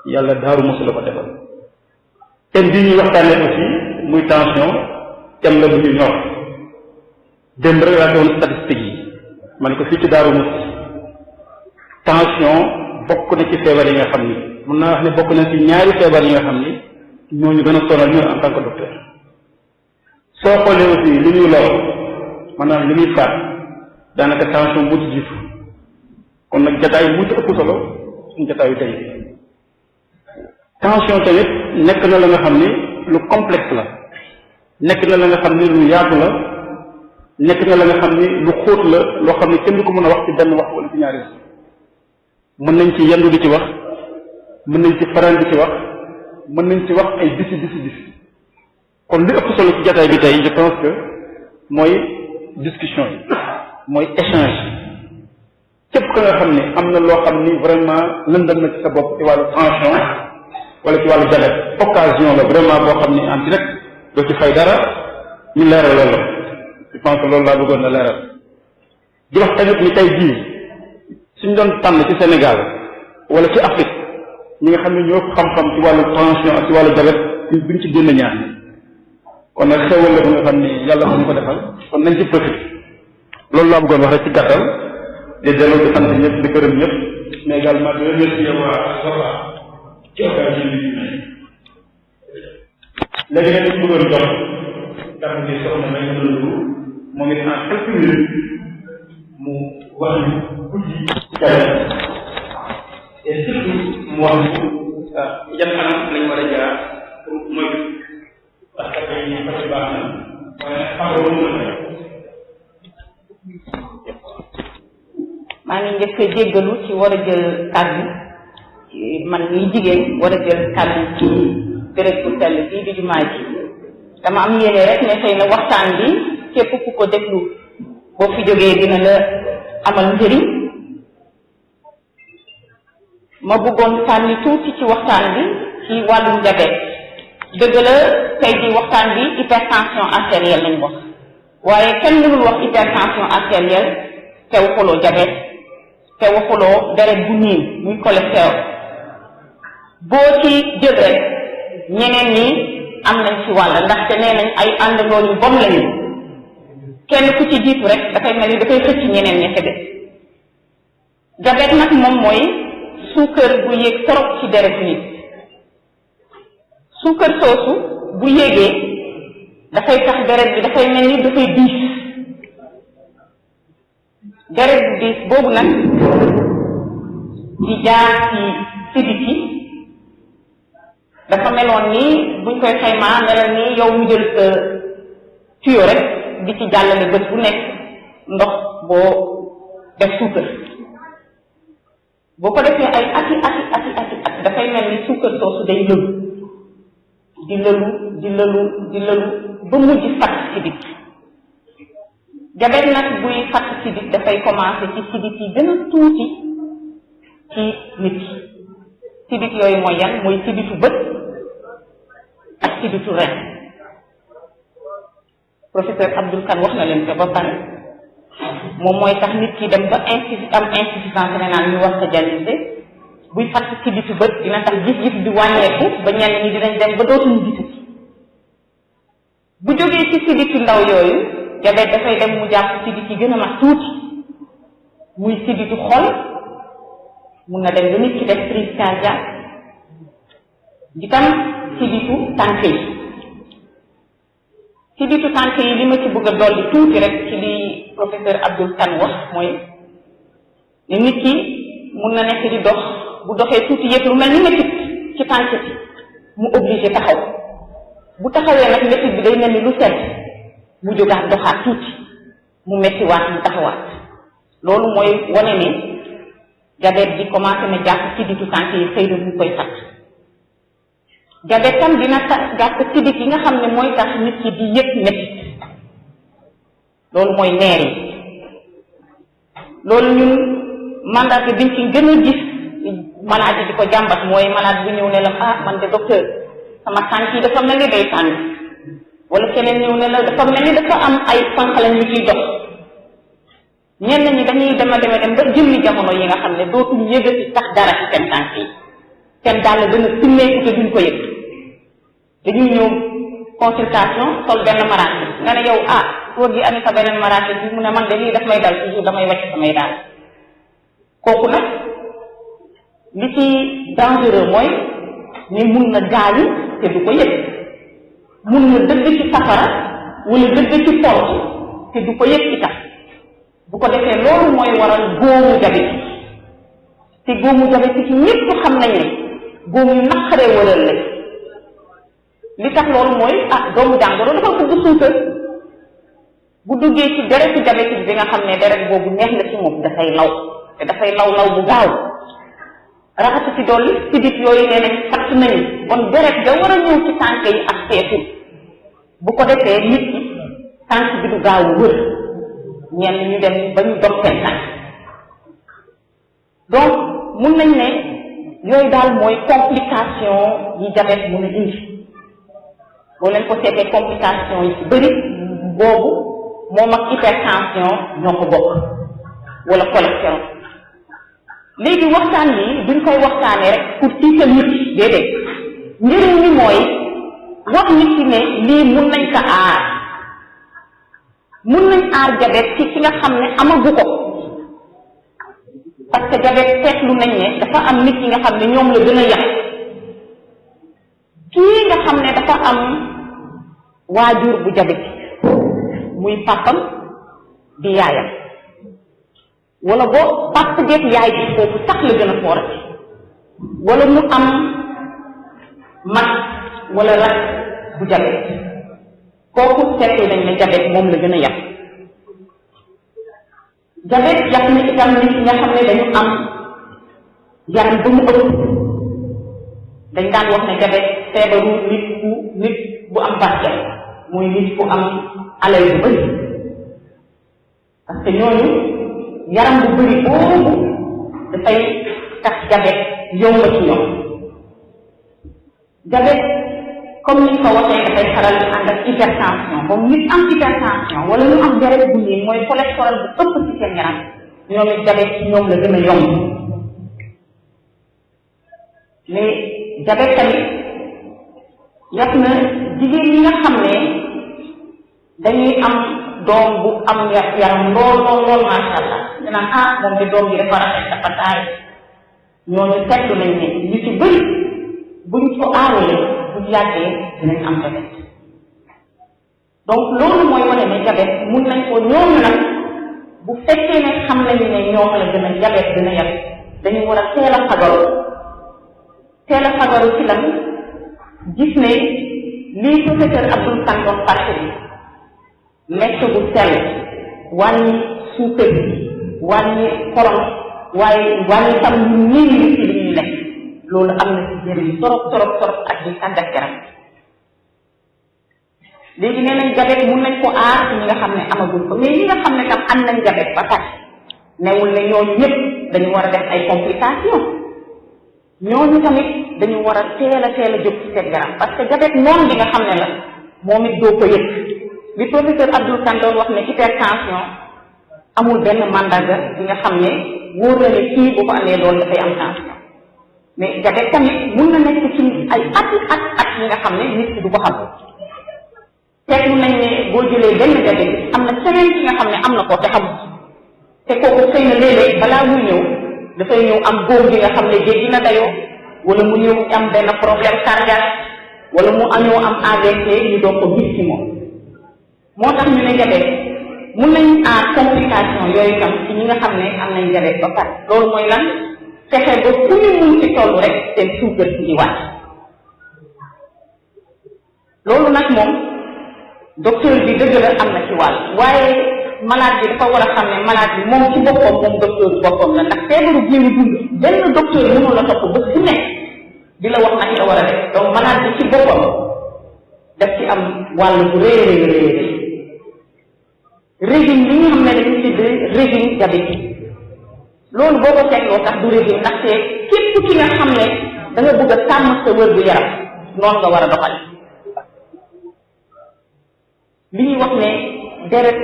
yàlla Daaru Muxti la ko defal thème bi ñuy waxtaanee aussi muy tension thème la bu ñu ñor démb rek laa doon statistiques yi ma ne ko fii ci Daaru Muxti tension bokk na ci feebar yi nga xam ni mun naa wax ne bokk na ci ñaari feebar yi nga xam ni ñooñu gën a sonal ñun en tant que docteur soo xoolee aussi li ñuy lor maanaam li ñuy faat daanaka tension moo ci jiitu kon nag jataay mu ci ëpp solo suñu jataayu tey tension tamit nekk na la nga xam ni lu complexe la nekk na la nga xam ni lu yaatu la nekk na la nga xam ni lu xóot la loo xam ni kenn du ko mën a wax ci benn wax wala ci ñaari mën nañ ci yendu di ci wax mën nañ ci faral di ci wax mën nañ ci wax ay bisi kon li ëpp solo ci jataay bi tey je pense que mooy discussion yi mooy échange képp ka nga xam ni am na loo xam ni vraiment lëndam na ci sa bopp ci wàllu tension wala ci wàllu diabète occasion la vraiment boo xam ni en direct doo ci fay dara ñu leeral loolu je pense que loolu laa bëggoon na leeral di wax tamit ni tey jii suñ doon tànn ci Sénégal wala ci Afrique ñi nga xam ne ñoo xam-xam ci wàllu tension ak ci wàllu diabète duñ ci génn ñaar kon nag xewal la bu nga xam ni yàlla moo ñu ko defal kon nañ ci profité loolu laa bëggoon wax rek ci gàttal di delloo di sant ñëpp di gërëm ñëpp mais également di remercier waa Soxla ci occasion bi ñu may léegi nag ñu bëggoon jox kàddu gi soxna may nga loolu moom it en quelques minutes mu wax ñu guddi ci kayam et surtout mu wax ñu yan anam lañ war a jaar pour moytu parce que tey ñi fati baax na waaye xaaroo mën na maa ngi njëkk a jéggalu ci war a jël kàddu man ñi jigéen war a jël kàddu ci béréb bu sell bii di jumaa ji dama am yéene rek ne xëy na waxtaan bi képp ku ko déglu boo fi jógee dina la amal njëriñ ma bëggoon sànni tuuti ci waxtaan bi ci wàllum diabète dëgg la tey ji waxtaan bi hypertension artérielle lañ wax waaye kenn mënul wax hypertension artérielle te waxuloo diabète te waxuloo deret bu niin muy cholestérol boo ci jël rek ñeneen ñi am nañ ci wàll ndaxte nee nañ ay àndandoo yu bon lañu kenn ku ci jiitu rek dafay mel ni dafay xëcc ñeneen ña ca des diabète nag moom mooy suukar bu yéeg trop ci deret nit suukar soosu bu yéegee dafay tax deret bi dafay mel ni dafay diis deret bu diis boobu nag di jaar ci sidit yi dafa meloon ni buñ koy xaymaa melal ni yow mu jël sa tuyau rek di ci jàllale bés bu nekk ndox boo def suukar boo ko defee ay ati dafay mel ni suukar soosu day lëlu di lëlu ba mujj fatt sidit diabète nag buy fatt sidit dafay commencé ci sidit yi gën a tuuti ci nit ki sidit yooyu mooy yan mooy siditu bët ak siditu ren professeur Abdoul Kane wax na leen ko ba pare moom mooy tax nit ki dem ba am insuffisance rénale ñu war ko dialyser buy fatt siditu bët dina tax gis-gis di wàññeeku ba ñenn ñi dinañ dem ba dootuñu gisati bu jógee ci sidit yu ndaw yooyu diabète dafay dem mu jàpp sidit yi gën a mag tuuti muy siditu xol mun na dem ba nit ki def crise cardiaque di tam siditu tànk yi siditu tànk yi li ma ci bëgg a dolli tuuti rek ci li professeur Abdoul Kane wax mooy ne nit ki mun na nekk di dox bu doxee tuuti yëpp lu mel ni métit ci tànk bi mu obligé taxaw bu taxawee nag métit bi day mel ni lu sedd mu jógaat doxaat tuuti mu méttiwaat mu taxawaat loolu mooy wane ne diabète bi commencé na jàpp sidditu tànk yi xëy na mu koy fat diabète tam dina tax jàpp siddit yi nga xam ne mooy tax nit ki di yëg métit loolu mooy neer yi loolu ñun mandat biñ ci gën a gis malade yi di ko jàmbat mooy malade bu ñëw ne la man de docteur sama tànk yi dafa mel ni day tàng wala keneen ñëw ne la dafa mel ni dafa am ay sànq la ñu ciy dox ñenn ñi dañuy dem ba jëmmi jamono yi nga xam ne dootuñu yëgati sax dara ci seen tànk yi seen dàll dana simmeeku te duñ ko yëg dañuy ñëw consultation sol benn maraate nga ne yow góor gi ami sa beneen maraate bi mu ne man de lii daf may dal toujours damay wàcc samay daal kooku nag li ci dangereux mooy ni mun na gaañu te du ko yëg mun na dëgg ci safara wala dëgg ci porte te du ko yëg itam bu ko defee loolu mooy waral góomu diabétique te góomu diabétique ñëpp xam nañ ne góom yu naqaree wëral la li tax loolu mooy doomu jàngoro dafa bëgg suukar bu duggee ci deretu diabétique bi nga xam ne deret boobu neex na ci moom dafay law te dafay law bu gaaw raxatu ci dolli sidit yooyu nee nañ fatt nañu bon deret ga war a ñëw ci tànk yi ak seetu bu ko defee nit ki tànk bi du gaaw wër ñenn ñu dem ba ñu dog seen tànk donc mun nañ ne yooyu daal mooy complication yi diabète mun a indi boo leen ko seetee complication yi ci bëri boobu moom ak hypertension ñoo ko bokk wala cholestérol léegi waxtaan bi duñ koy waxtaanee rek pour tiital nit ki déedéet njëriñ li mooy wax nit ki ne lii mun nañ ko aar mun nañ aar diabète ci ki nga xam ne amagu ko parce que diabète seetlu nañ ne dafa am nit ki nga xam ne ñoom la gën a yàq kii nga xam ne dafa am waajur bu diabétique muy papam di yaayam wala boo papa jeeg yaay bi foofu sax la gën a foorati wala mu am mag wala rak bu diabète kooku seetlu nañ ne diabète moom la gën a yàq diabète yàq na itam nit ñi nga xam ne dañu am yaram ba mu ëpp dañ daan wax ne diabète feebaru nit bu am barke mooy nit ku am alal bu bëri parce que ñooñu yaram bu bëri boobu dafay tax diabète yomb ci ñoom diabète comme ni ñu ko waxee dafay faral di ànd ak hypertension comme nit am hypertension wala ñu am deret bu nii mooy cholestérol bu ëpp ci seen yaram ñoom it diabète ci ñoom la gën a yomb mais diabète tamit yàq na jigéen ñi nga xam ne dañuy am doom bu am yaram lool masha Allah ñu naan moom de doom bi dafa rafet dafa taay ñooñu seetlu nañ ne ñu ci bëri buñ ko aaree bu yàggee dinañ am diabète donc loolu mooy wane ne diabète mun nañ ko ñooñu nag bu fekkee ne xam nañu ne ñoom la gën a diabète gën a yàq dañu war a teel a fagaru ci lan gis ne lii professeur Abdoul Kane doon fàttali lekk bu sell wàññi suukar bi wàññi xorom waaye wàññi tam ñu ñii ci li ñuy lekk loolu am na ci njëriñ torop ak di tàggat yaram léegi nee nañ diabète mun nañ ko aar ci ñi nga xam ne amagul ko mais ñi nga xam ne tam am nañ diabète ba pare newul ne ñooñu ñëpp dañu war a def ay complications ñooñu tamit dañu war a teel a jóg ci seen yaram parce que diabète noonu bi nga xam ne la moom it doo ko yëg li professeur Abdoul Kane doon wax ne hypertension amul benn mandarga bi nga xam ne wóor na ne kii bu ko amee loolu dafay am tension mais diabète tamit mun na nekk ci ay at yi nga xam ne nit ki du ko xam seetlu nañ ne boo jëlee benn diabète am na keneen ki nga xam ne am na ko te xamul te kooku xëy na léeg-léeg balaa muy ñëw dafay ñëw am góom bi nga xam ne jéggi na dayoo wala mu ñëw am benn problème cardiaque wala mu ñëw am AVC ñu doog ko gis ci moom moo tax ñu ne diabète mun nañ aar complication yooyu tam ci ñi nga xam ne am nañ diabète ba pare loolu mooy lan fexe ba fu ñu mun ci toll rek seen suukar si di wàcc loolu nag moom docteur bi dëgg la am na ci wàll waaye malade bi dafa war a xam ne malade bi moom ci boppam moom docteur bi boppam la ndax feebaru biiru dund benn docteur mënu la topp ba fu nekk di la wax nag la war a def donc malade bi ci boppam daf ci am wàll bu rëy régime li nga xam ne dañu tudd régime diabétique loolu boo ko seetloo tax du régime ndaxte képp ki nga xam ne da nga bëgg a sàmm sa wér gu yaram noonu nga war a doxal li ñuy wax ne deret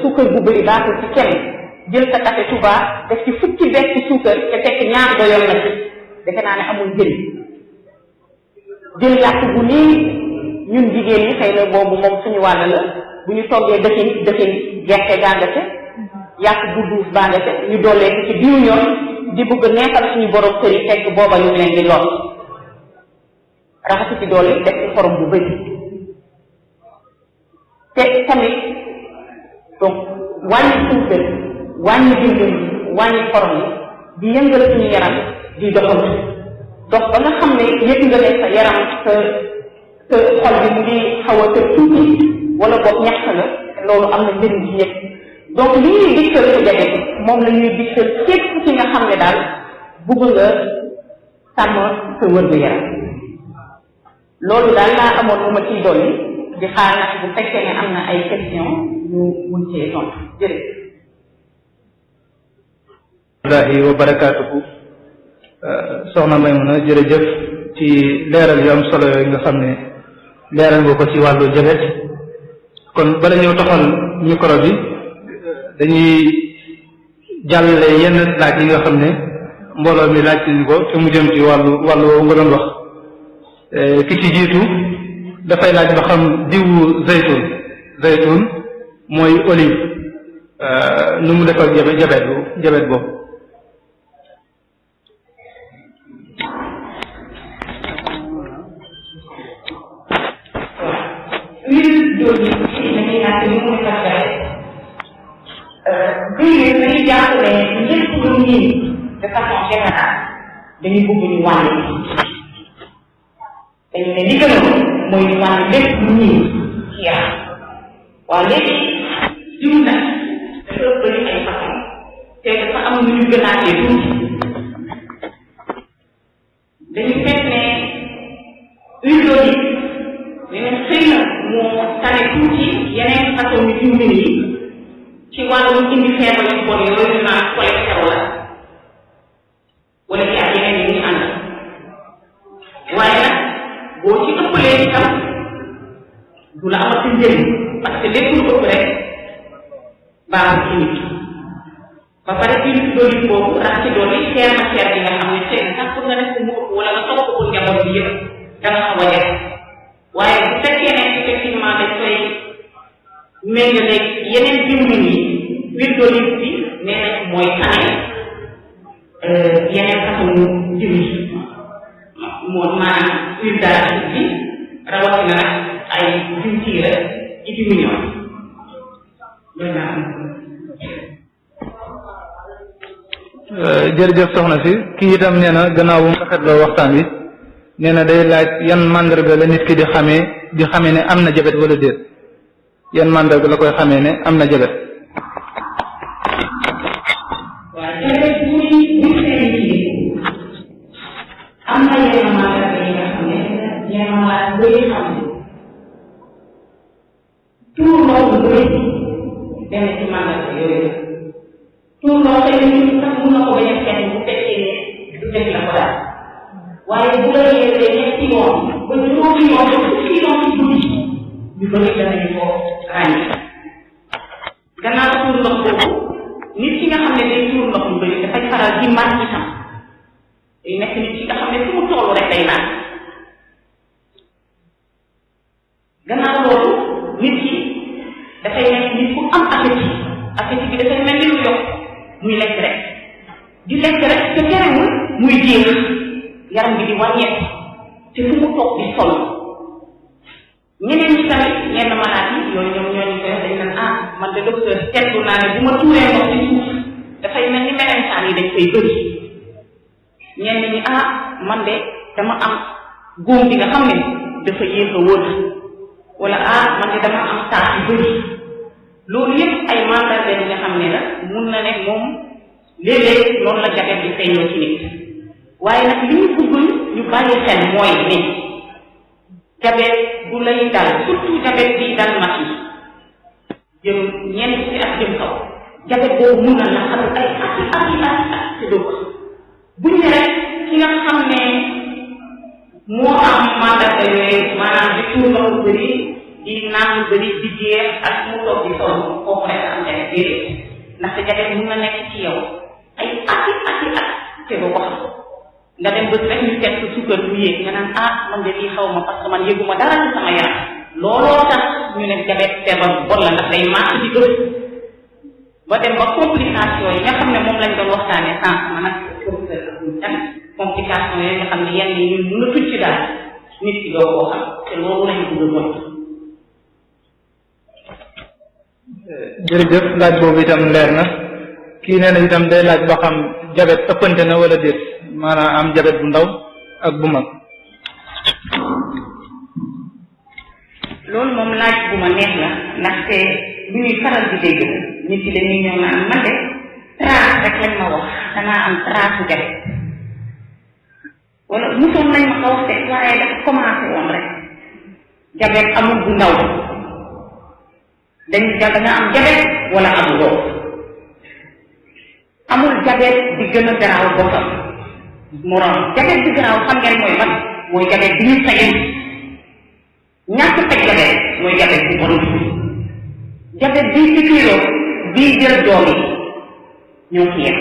suukar bu bëri baaxul ci kenn jël sa café Touba def ci fukki bees ci suukar te fekk ñaar doyoon na ci defe naa ne amul njëriñ jël yàpp bu nii ñun jigéen ñi xëy na boobu moom suñu wàll la bu ñu toggee dëxin gerte gaa nga ca yàpp bu duuf baa nga ca ñu doolee ko ci diw ñoom di bëgg neexal suñu borom kër yi fekk booba ñu leen di lor raxasi ci doole def ci xorom bu bëri te tamit donc wàññi suukar wàññi diwlin wàññi xorom yi di yëngal suñu yaram di doxal dox ba nga xam ne yëg nga ne sa yaram sa xol bi mu ngi xaw a tëj tuuti wala boog ñax la loolu am na njëriñ ci yëg donc li ñuy dikkal ko jege bi moom la ñuy dikkal képp ci nga xam ne daal bugg nga sàmm sa wér-gu-yaram loolu daal laa amoon lu ma ciy dolli di xaar nag bu fekkee ne am na ay question ñu mun cee tontu jërëjëf. wallaahi wa barakaatuhu soxna Maymuna jërëjëf ci leeral yu am solo yooyu nga xam ne leeral nga ko ci wàllu jabet kon bala ñëw toxal micro bi dañuy jàllale yenn laaj yi nga xam ne mbooloo mi laaj nañu ko te mu jëm ci wàllu woowu nga doon wax ki ci jiitu dafay laaj ba xam diwu zaytun mooy olive nu mu def ak jabet boobu. huile d'olive dañuy naan ni mu def ak jabet dañuy jàpp ne ñëpp lu ñii de façon générale dañuy bëgg ñu wàññi dañu ne li gënoon mooy ñu wàññi lépp lu ñii ci yaram waaw léegi diw nag dafa bëri ay façon te dafa am lu ñu gënaatee tuuti dañu fekk ne huile d'olive dinañ xëy na moo tane tuuti yeneen façon yu diwlin yi ci wàllum indi feebar yu bon yooyu ñu naan cholestérol wala ci ak yeneen yi ñu ànd waaye nag boo ci ëppalee itam du la amati njëriñ parce que lépp lu ëpp rek baaxul ci nit ba pare huile d'olive boobu rax ci doon yi cher na cher bi nga xam ne xëy na sax pour nga def ko mu ëpp wala nga toog ko njaboot bi yëpp da nga xaw a def waaye bu fekkee ne effectivement dañ koy méngale yeneen diwlin yi huile d'olive bi nee nañ mooy tane yeneen façon jiw yi moo maanaam huile d'arachide bi rawatina nag ay diwtiir ci diminution loolu laa am. jërëjëf soxna si kii itam nee na gannaaw bu mu rafetloo waxtaan wi nee na day laaj yan mandarga la nit ki di xamee ne am na jabet wala déet yan mandarga la koy xamee ne am na jabet. waaw jabet bu feeñ ci am na yenn mandarga yi nga xam ne yenn mandarga yi xam ne tuur ndox bu bëri benn ci mandarga yooyu tuur ndox xëy na ñu sax mun na ko bañ a seet bu fekkee ne du def la ko daal waaye bu la yeewee ñetti yoon ba juróomi yoon ba fukki yoon ci guddi ñu bëri danañu ko ràññee gannaaw tuur ndox boobu nit ki nga xam ne day tuur ndox mu bëri dafay faral di màcc itam day nekk nit ki nga xam ne fu mu toll rek day naan gannaaw loolu nit ki dafay nekk nit ku am appétit bi dafay mel ni lu yokk muy lekk rek di lekk rek te terewul muy jéem yaram bi di wàññeeku te fu mu toog di sol ñeneen ñi tamit ñenn malade yi yooyu ñoom ñoo ñu koy dañ naan ah man de docteur seetlu naa ne bu ma tuuree ndox ci suuf dafay mel ni melentaan yi dañ koy bëri ñenn ñi ah man de dama am góom bi nga xam ne dafa yéex a wóor wala ah man de dama am taas yu bëri loolu yëpp ay mandarga yi nga xam ne la mun na ne moom léeg-léeg noonu la jabet di feeñoo ci nit waaye nag li ñu bëggul ñu bàyyi xel mooy ne jabet du lay dal surtout jabet bi dal mag yi jëm ñeent ci at jëm kaw jabet boobu mun na la xam ay at te doo ko buñ ne rek ki nga xam ne moo am mandarga yooyu maanaam di tuur ndox lu bëri di naan lu bëri di jeex ak mu toog di sonn kooku rek am jabet déedéet ndaxte jabet mun na nekk ci yow ay at te doo ko xam nga dem bés rek ñu teg sa suukar bu yéeg nga naan ah man de lii xaw ma parce que man yëguma dara ci sama yaram looloo tax ñu ne jabet feebar bon la ndax day màcc di gës ba dem ba complication yi nga xam ne moom lañ doon waxtaanee sànq ma nag professeur tamit complication yooyu nga xam ne yenn yi ñun mën a tudd ci daal nit ki doo koo xam te loolu lañu bëgg a moytu. jërëjëf laaj boobu itam leer na kii nee na itam day laaj ba xam jabet ëppante na wala déet maanaam am jabet bu ndaw ak bu mag. loolu moom laaj bu ma neex la ndaxte lu ñuy faral di dégg nit yi dañuy ñëw naan man de trace rek lañ ma wax danaa am trace jabet wala musoon nañ ma ko wax de waaye dafa commencé woon rek jabet amul bu ndaw da nga am jabet wala amuloo amul jabet di gën a garaaw boppam moroom jabet bi garaaw xam ngeen mooy lan mooy jabet bi ñu fayal ñàkk faj jabet mooy jabet bu bon jabet bii ci kiilo bii jël doom yi ñoo ci yem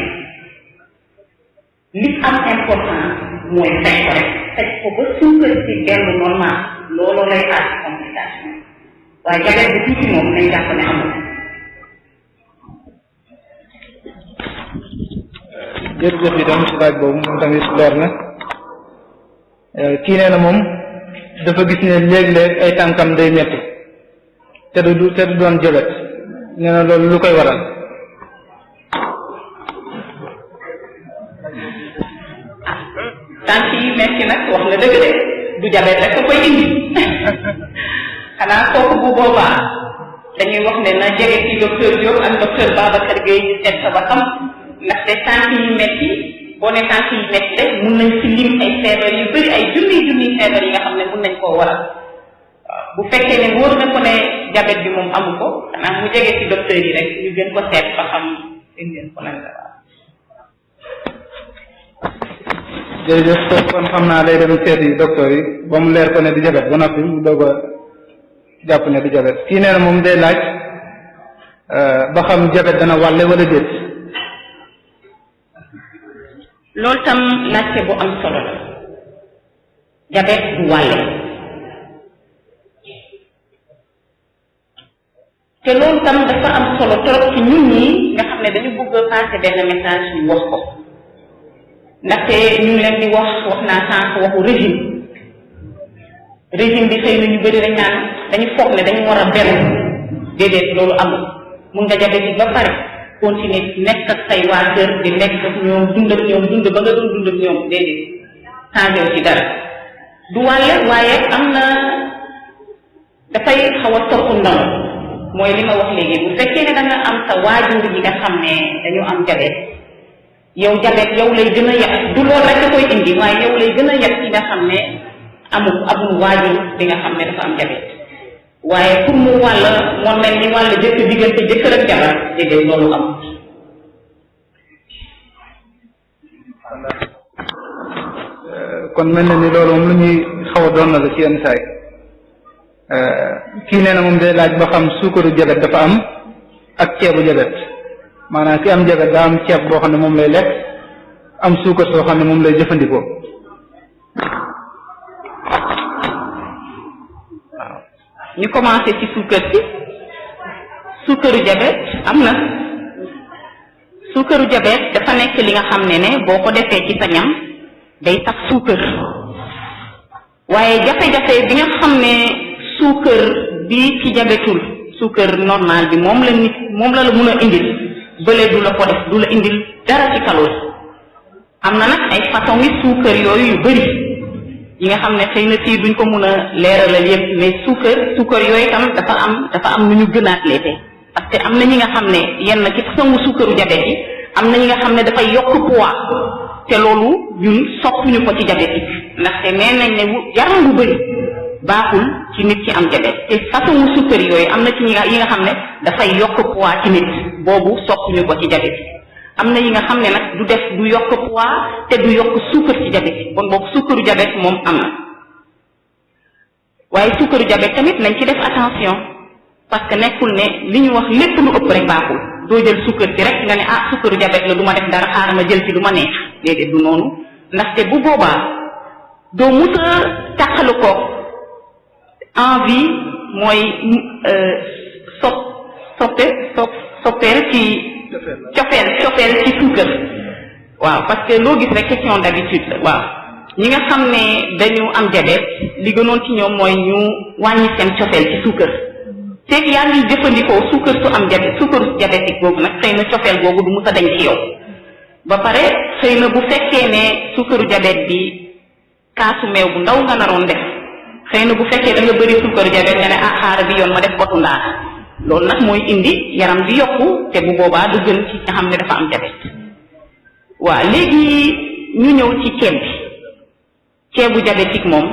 li am importance mooy faj ko rek faj ko ba suukar si dellu normal looloo lay aar complication waaye jabet bu tuuti moom nañ jàpp ne amul. jërëjëf itam si laaj boobu moom tamit leer na kii nee na moom dafa gis ne léeg-léeg ay tànkam day metti te du doon jabet nee na loolu lu koy waral. tànk yi metti nag wax nga dëgg de du jabet rek ko koy indi xanaa kooku bu boobaa dañuy wax ne na jege ci docteur Diop ak docteur Babacar Gueye ñu seet sa ba xam ndaxte tànk yi metti boo ne tànk yi metti rek mun nañ ci lim ay feebar yu bëri ay junniy feebar yi nga xam ne mun nañ koo waral waaw bu fekkee ne wóor na ko ne jabet bi moom amu ko xanaa mu jege ci docteur yi rek ñu gën ko seet ba xam gën ko lan la waaw. jërëjëf kon xam naa lay dem seeti docteur yi ba mu leer ko ne di jabet ba noppi mu doog a jàpp ne di jabet kii nee na moom day laaj ba xam jabet dana wàlle wala déet. loolu tam laajte bu am solo la jabet du wàlle te loolu tam dafa am solo trop ci ñun ñi nga xam ne dañu bëgg a passer benn message ñu wax ko ndaxte ñu ngi leen di wax naa sànq waxu régime bi xëy na ñu bëri dañ naan dañu foog ne dañu war a beru déedéet loolu amul mun nga jabet yi ba pare continuer nekk ak say waa kër di nekk ak ñoom dund ba nga doon dund ak ñoom déedéet changé wu ci dara du wàlle waaye am na dafay xaw a topp ndaw mooy li ma wax léegi bu fekkee ne da nga am sa waajur yi nga xam ne dañu am jabet yow jabet yow lay gën a yàq du loolu rek da koy indi waaye yow lay gën a yàq ci nga xam ne amul waajur bi nga xam ne dafa am jabet waaye pour mu wàll moo mel ni wàll diggante jëkkër ak jabar déedéet loolu am. kon mel na ni loolu moom lu ñuy xaw a doon na la ci yenn saay kii nee na moom day laaj ba xam suukaru jabet dafa am ak ceebu jabet maanaam ki am jabet daa am ceeb boo xam ne moom lay lekk am suukar soo xam ne moom lay jëfandikoo. ñu commencé ci suukar si suukaru jabet am na suukaru jabet dafa nekk li nga xam ne boo ko defee ci sa ñam day tax suukar waaye jafe-jafe bi nga xam ne suukar bi ci jabetul suukar normal bi moom la mun a indil bële du la ko def du la indil dara ci calorie am na nag ay façon yi suukar yooyu yu bëri yi nga xam ne xëy na fii duñ ko mun a leeralal yëpp mais suukar yooyu tam dafa am nu ñu gënaat leete parce que am na ñi nga xam ne yenn ci façon suukaru jabet yi am na ñi nga xam ne dafay yokk poids te loolu ñun soppuñu ko ci jabet yi ndaxte nee nañ ne yaram bu bëri baaxul ci nit ki am jabet te façon suukar yooyu am na ci yi nga xam ne dafay yokk poids ci nit boobu soppuñu ko ci jabet yi am na yi nga xam ne nag du yokk poids te du yokk suukar ci jabet yi kon boobu suukaru jabet moom am na waaye suukaru jabet tamit nañ ci def attention parce que nekkul ne li ñu wax lépp lu ëpp rek baaxul doo jël suukar ci rek nga ne suukaru jabet la du ma def dara xaaral ma jël ci lu ma neex déedéet du noonu ndaxte bu boobaa doo mus a tàqalu ko envie mooy soppeel ci cofeel ci suukar waaw parce que loo gis rek question d'habitude la waaw ñi nga xam ne dañu am jabet li gënoon ci ñoom mooy ñu wàññi seen cofeel ci suukar feeg yaa ngi jëfandikoo suukar su am suukaru diabétique boobu nag xëy na cofeel googu du mus a dañ ci yow. ba pare xëy na bu fekkee ne suukaru diabète bi kaasu meew bu ndaw nga naroon def xëy na bu fekkee da nga bëri suukaru diabète nga ne xaara bi yoon ma def botu ndaar loolu nag mooy indi yaram di yokku te bu boobaa du gën ci nga xam ne dafa am diabète. waaw léegi ñu ñëw ci ceeb bi ceebu diabétique moom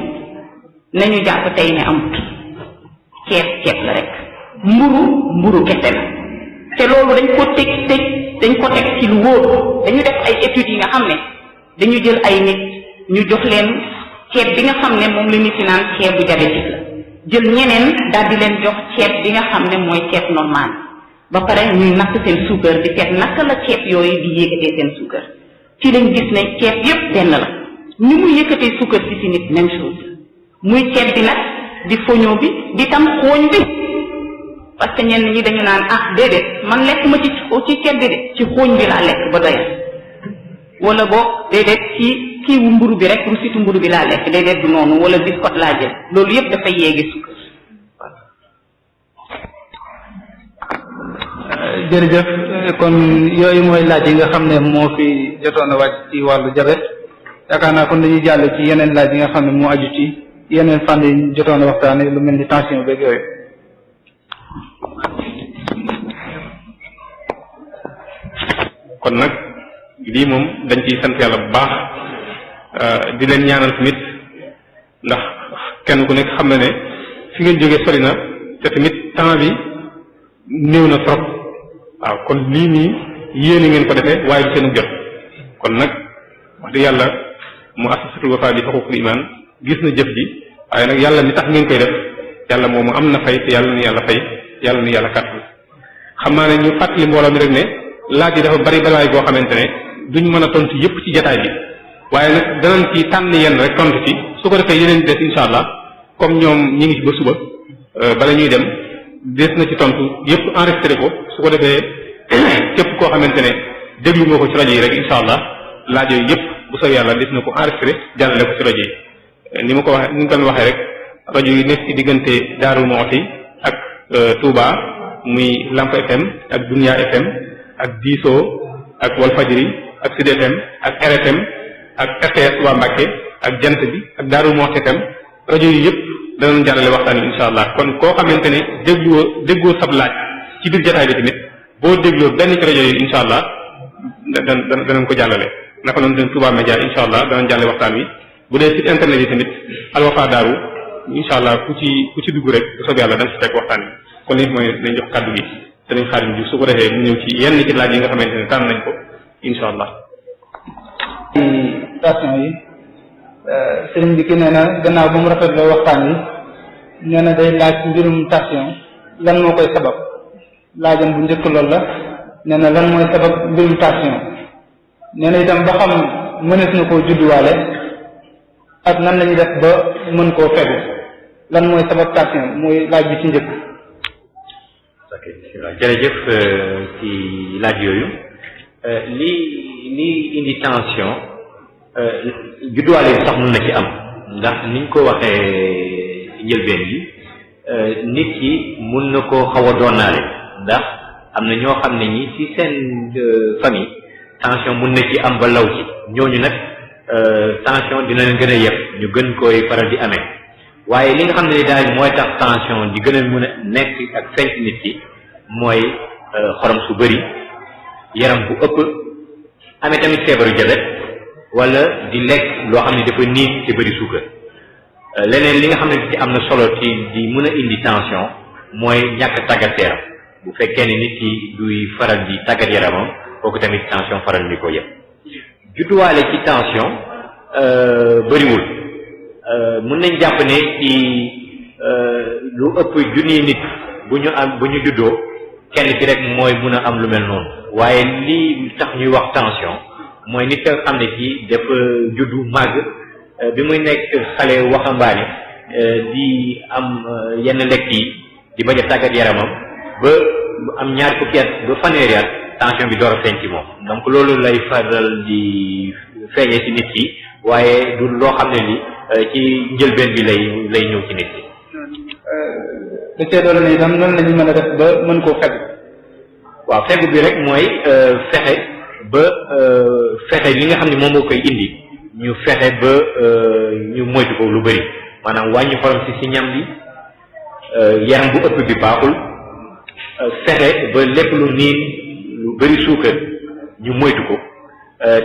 nañu jàpp tey ne amut ceeb la rek mburu kese la te loolu dañ ko teg ci lu wóor dañu def ay études yi nga xam ne dañu jël ay nit ñu jox leen ceeb bi nga xam ne moom la nit yi naan ceebu diabétique la jël ñeneen daal di leen jox ceeb bi nga xam ne mooy ceeb normal ba pare ñuy natt seen suukar di seet naka la ceeb yooyu di yëkkatee seen suukar ci lañ gis ne ceeb yépp benn la ni muy yëkkatee suukar ci nit même chose muy ceeb bi nag di foño bi di tam xooñ bi parce que ñenn ñi dañu naan déedéet man lekk ma ci ceeb bi de ci xooñ bi laa lekk ba doyal wala boog déedéet ci kiiwu mburu bi rek rusitu mburu bi laa lekk déedéet du noonu wala biscotte laa jël loolu yépp dafay yéegi suukar. jërëjëf kon yooyu mooy laaj yi nga xam ne moo fi jotoon a wàcc ci wàllu jabet yaakaar naa kon dañuy jàll ci yeneen laaj yi nga xam ne moo aju ci yeneen fànn yi jotoon a waxtaane lu mel ni tension beeg yooyu. kon nag lii moom dañ ciy sant yàlla bu baax di leen ñaanal tamit ndax kenn ku nekk xam na ne fi ngeen jógee sori na te tamit temps bi néew na trop waaw kon lii nii yéene ngeen ko defee waaye du seen jot kon nag wax dëgg yàlla mu assasatul Wafa bi xuququl iman gis na jëf ji waaye nag yàlla mi tax ngeen koy def yàlla moomu am na fay te yàlla ni yàlla fay yàlla ni yàlla kàttan xam naa ne ñu fàttali mbooloo mi rek ne laaj yi dafa bari balaay boo xamante ne duñ mën a tontu yépp ci jataay bi waaye nag danañ ci tànn yenn rek tontu ci su ko defee yeneen des insha allah comme ñoom ñi ngi ci ba suba bala ñuy dem des na ci tontu yépp enregistré ko su ko defee képp koo xamante ne déglu nga ko ci rajo yi rek insha allah laaj yooyu yépp bu soobee yàlla des na ko enregistré jàllale ko ci rajo yi ni ma ko waxee ni nga ko waxee rek rajo yi nekk ci diggante Darou Moukhty ak Touba muy Lamp FM ak Dunia FM ak Diso ak Walfajri ak Sud FM ak RFM ak RTS waa Mbacke ak Jant bi ak Darou Moukhty FM rajo yi yëpp danañ jàllale waxtaan yi insha allah kon koo xamante ne déggoo sab laaj ci biir jotaay bi tamit boo dégloo benn ci rajo yi insha allah danañ ko jàllale naka noonu den Touba Média insha allah danañ jàllale waxtaan wi bu dee site internet yi tamit Al Wafa Daaru insha allah ku ci dugg rek bu soobee yàlla dañ ci fekk waxtaan bi kon nit mooy nañ jox kàddu gi sëriñ Xaadim Diouf su ko defee mu ñëw ci yenn ci laaj yi nga xamante ne tànn nañ ko insha allah. station yi sëriñ bi ki nee na gannaaw ba mu rafetloo waxtaan yi nee na day laaj mbirum tension lan moo koy sabab laajam bu njëkk loolu la nee na lan mooy sabab mbirum tension nee na itam ba xam mënees na koo judduwaale ak nan lañuy def ba mën koo fegu lan mooy sabab tension mooy laaj bi ci njëkk. ok jërëjëf ci laaj yooyu lii indi tension judduwaale bi sax mën na ci am ndax niñ ko waxee njëlbeen bi nit ki mun na koo xaw a doonaale ndax am na ñoo xam ne ñi ci seen famille tension mun na ci am ba law ci ñooñu nag tension dina leen gën a yeb ñu gën koy faral di amee waaye li nga xam ne ni daal mooy tax tension di gën a mën a nekk ak feeñ ci nit ki mooy xorom su bëri yaram bu ëpp amee tamit feebaru jabet wala di lekk loo xam ne dafa niin te bëri suukar leneen li nga xam ne ci am na solo ci di mën a indi tension mooy ñàkk tàggat yaram bu fekkee ne nit ki duy faral di tàggat yaramam kooku tamit tension faral di ko yëpp judduwaale ci tension bëriwul mën nañ jàpp ne ci lu ëpp junniy nit bu ñu juddoo kenn ki rek mooy mun a am lu mel noonu waaye lii tax ñuy wax tension mooy nit nga xam ne kii dafa juddu màgg bi muy nekk xale waxambaane di am yenn lekk yi di bañ a tàggat yaramam ba am ñaar fukki at ba fanweeri at tension bi door a feeñ ci moom donc loolu lay faral di feeñee ci nit ki waaye du loo xam ne li ci njëlbeen bi lay ñëw ci nit ki. da cee doole ne itam noonu la ñu mën a def ba mën koo fekk. waaw fegu bi rek mooy fexe ba fexe li nga xam ne moom moo koy indi ñu fexe ba ñu moytu ko lu bëri maanaam wàññi xorom si ñam bi yaram bu ëpp bi baaxul fexe ba lépp lu niin lu bëri suukar ñu moytu ko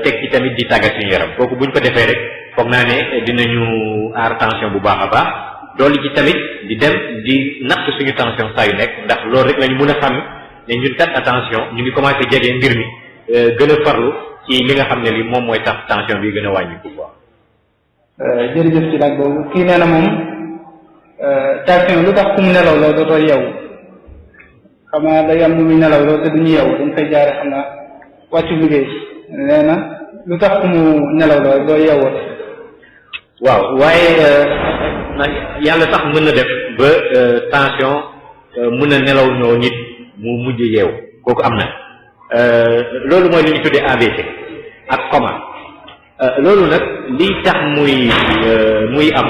teg ci tamit di tàggat suñu yaram kooku buñ ko defee rek foog naa ne dinañu aar tension bu baax a baax dolli ci tamit di dem di natt suñu tension saa yu nekk ndax loolu rek lañu mën a xam ne ñun kat attention ñu ngi commencé jege mbir mi gën a farlu ci li nga xam ne li moom mooy tax tension bi gën a wàññi ko quoi. jërëjëf ci laaj boobu kii nee na moom tension lu tax ku mu nelaw loo dootoo yeewu xam naa day am lu muy nelaw loo te duñu yeewu dañ fay jaare xam naa wàccu liggéey nee na lu tax ku mu nelaw loo doo yeewoo. waaw waaye nag yàlla sax mën na def ba tension mën na nelaw noo nit mu mujj yeewu kooku am na loolu mooy li ñu tuddee AVC ak coma loolu nag liy tax muy am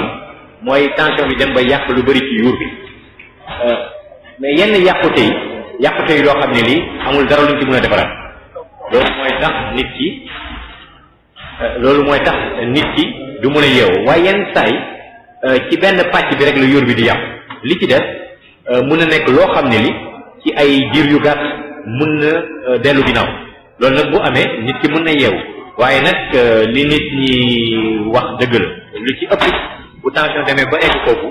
mooy tension bi dem ba yàq lu bari ci yuur bi mais yenn yàqute yi loo xam ne lii amul dara luñ ci mën a defaraat loolu mooy tax nit ki du mën a yeewu waaye yenn saay ci benn pàcc bi rek la yuur bi di yàqu li ci def mën na nekk loo xam ne li ci ay diir yu gàtt mën na dellu ginnaaw loolu nag bu amee nit ki mën na yeewu waaye nag li nit ñi wax dëgg la lu ci ëpp bu tension demee ba egg foofu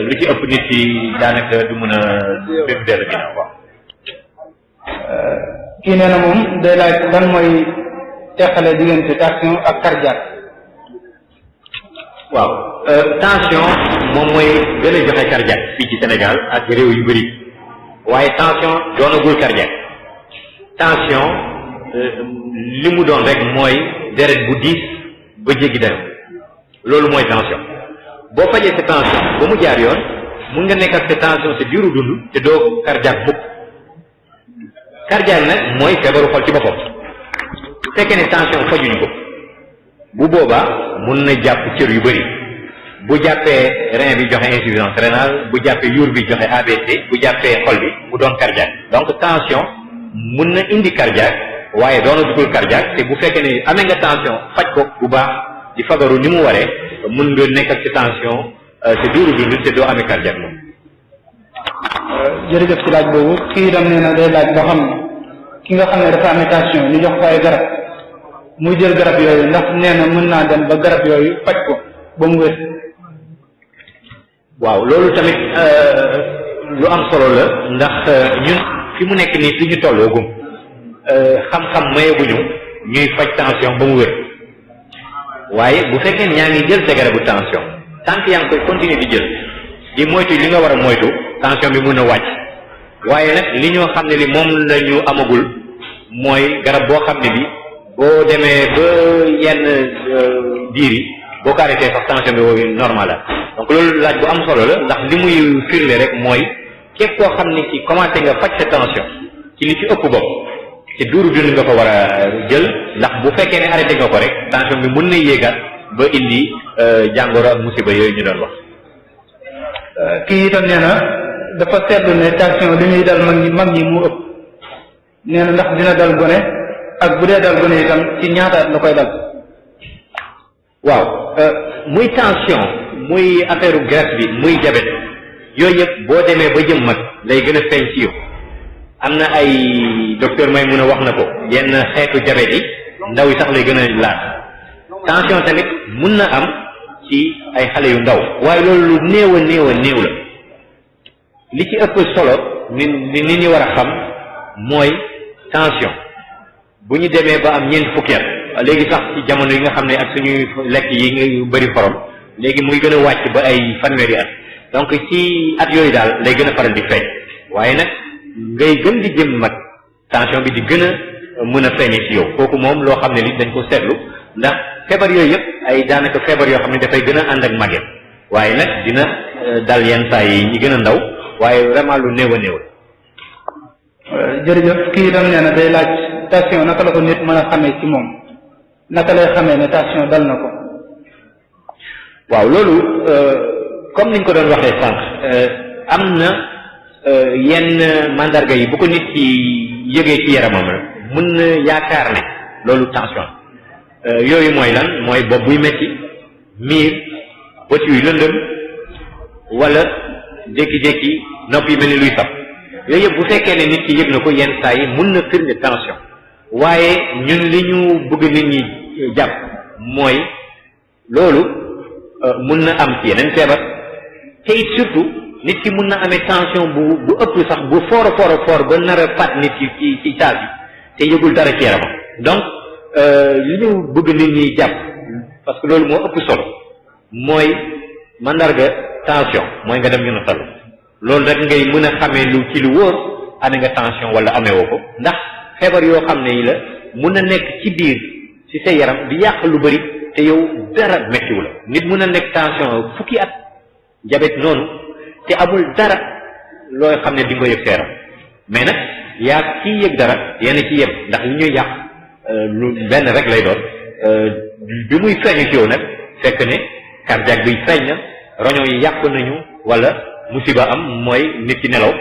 lu ci ëpp nit ki daanaka du mën a dellu ginnaaw waaw. kii nee na moom day laaj lan mooy teqale diggante tension ak cardiaque. waaw tension moom mooy gën a joxe cardiaque fii ci Sénégal ak réew yu bëri waaye tension doonagul cardiaque tension li mu doon rek mooy deret bu diis ba jéggi dara loolu mooy tension boo fajee sa tension ba mu jaar yoon mun nga nekk ak sa tension sa diiru dund te doo cardiaque mukk cardiaque nag mooy feebaru xol ci boppam bu fekkee ne tension fajuñu ko bu boobaa mun na jàpp cër yu bëri bu jàppee rein bi joxe insuffisance rénale bu jàppee yuur bi joxe ABC bu jàppee xol bi mu doon cardiaque donc tension mun na indi cardiaque waaye doona dugul cardiaque te bu fekkee ne amee nga tension faj ko bu baax di fagaru ni mu waree mun nga nekk ak ci tension te duuru dund te doo amee cardiaque moom. jërëjëf ci laaj boobu kii itam nee na day laaj boo xam ki nga xam ne dafa amee tension ñu jox ko ay garab muy jël garab yooyu ndax nee na mën naa dem ba garab yooyu faj ko ba mu wér. waaw loolu tamit lu am solo la ndax ñun fi mu nekk nii fi ñu tolloogum xam-xam mayeguñu ñuy faj tension ba mu wér waaye bu fekkee ñaa ngi jël sa garabu tension tant que yaa ngi koy continuer di jël di moytu li nga war a moytu tension bi mën a wàcc waaye nag li ñoo xam ne li moom la ñu amagul mooy garab boo xam ne bi boo demee ba yenn diir yi boo ko arrêté sax tension bi normal la donc loolu laaj bu am solo la ndax li muy firnde rek mooy képp koo xam ne ci commencé nga faj sa tension ci li ci ëpp bopp ci duuru dund nga ko war a jël ndax bu fekkee ne arrêté nga ko rek tension bi mën na yéegaat ba indi jàngoro ak musiba yooyu ñu doon wax. kii itam nee na dafa seetlu ne tension li muy dal mag ñi mu ëpp nee na ndax dina dal gone ak bu dee dal gone itam ci ñaata at la koy dal. waaw muy tension muy affaire graisse bi muy diabète yooyu yëpp boo demee ba jëm mag lay gën a feeñ ci yow am na ay docteur may mun a wax na ko yenn xeetu diabète yi ndaw yi sax lay gën a laal tension tamit mun na am ci ay xale yu ndaw waaye loolu lu néew a néew a néew la li ci ëpp solo ni nit ñi war a xam mooy tension bu ñu demee ba am ñeent fukki at léegi sax ci jamono yi nga xam ne ak suñuy lekk yi nga bëri xorom léegi muy gën a wàcc ba ay fanweeri at donc ci at yooyu daal lay gën a faral di feeñ waaye nag ngay gën di jëm mag tension bi di gën a mën a feeñee ci yow kooku moom loo xam ne li dañ ko seetlu ndax feebar yooyu yëpp ay daanaka feebar yoo xam ne dafay gën a ànd ak màgget waaye nag dina dal yenn saa yi ñi gën a ndaw waaye vraiment lu néew a néew la. jërëjëf kii itam nee na day laaj tension naka la ko nit mën a xamee ci moom naka lay xamee ne tension dal na ko. waaw loolu comme niñ ko doon waxee sànq am na yenn mandarga yi bu ko nit ki yëgee ci yaramam la mën na yaakaar ne loolu tension yooyu mooy lan mooy bopp buy metti miir bët yuy lëndëm wala jékki-jékki nopp yi mel ni luy sab yooyu yëpp bu fekkee ne nit ki yëg na ko yenn saa yi mën na firnde tension waaye ñun li ñu bëgg nit ñi jàpp mooy loolu mën na am ci yeneen feebar te it surtout nit ki mën na amee tension bu ëpp sax bu fort ba nar a faat nit ki ci taal bi te yëgul dara ci yaramam donc li ñu bëgg nit ñi jàpp parce que loolu moo ëpp solo mooy mandarga tension mooy nga dem ñu natal loolu rek ngay mën a xamee lu ci lu wóor amee nga tension wala amee woo ko ndax feebar yoo xam ne yi la mun na nekk ci biir ci sa yaram di yàq lu bari te yow dara méttiwu la nit mun na nekk tension fukki at diabète noonu te amul dara looy xam ne di nga yëg sa yaram mais nag yaa kii yëg dara yenn ci yem ndax li ñuy yàq lu benn rek lay doon bi muy feeñu ci yow nag fekk ne cardiaque bi feeñ na roño yi yàq nañu wala musiba am mooy nit ki nelaw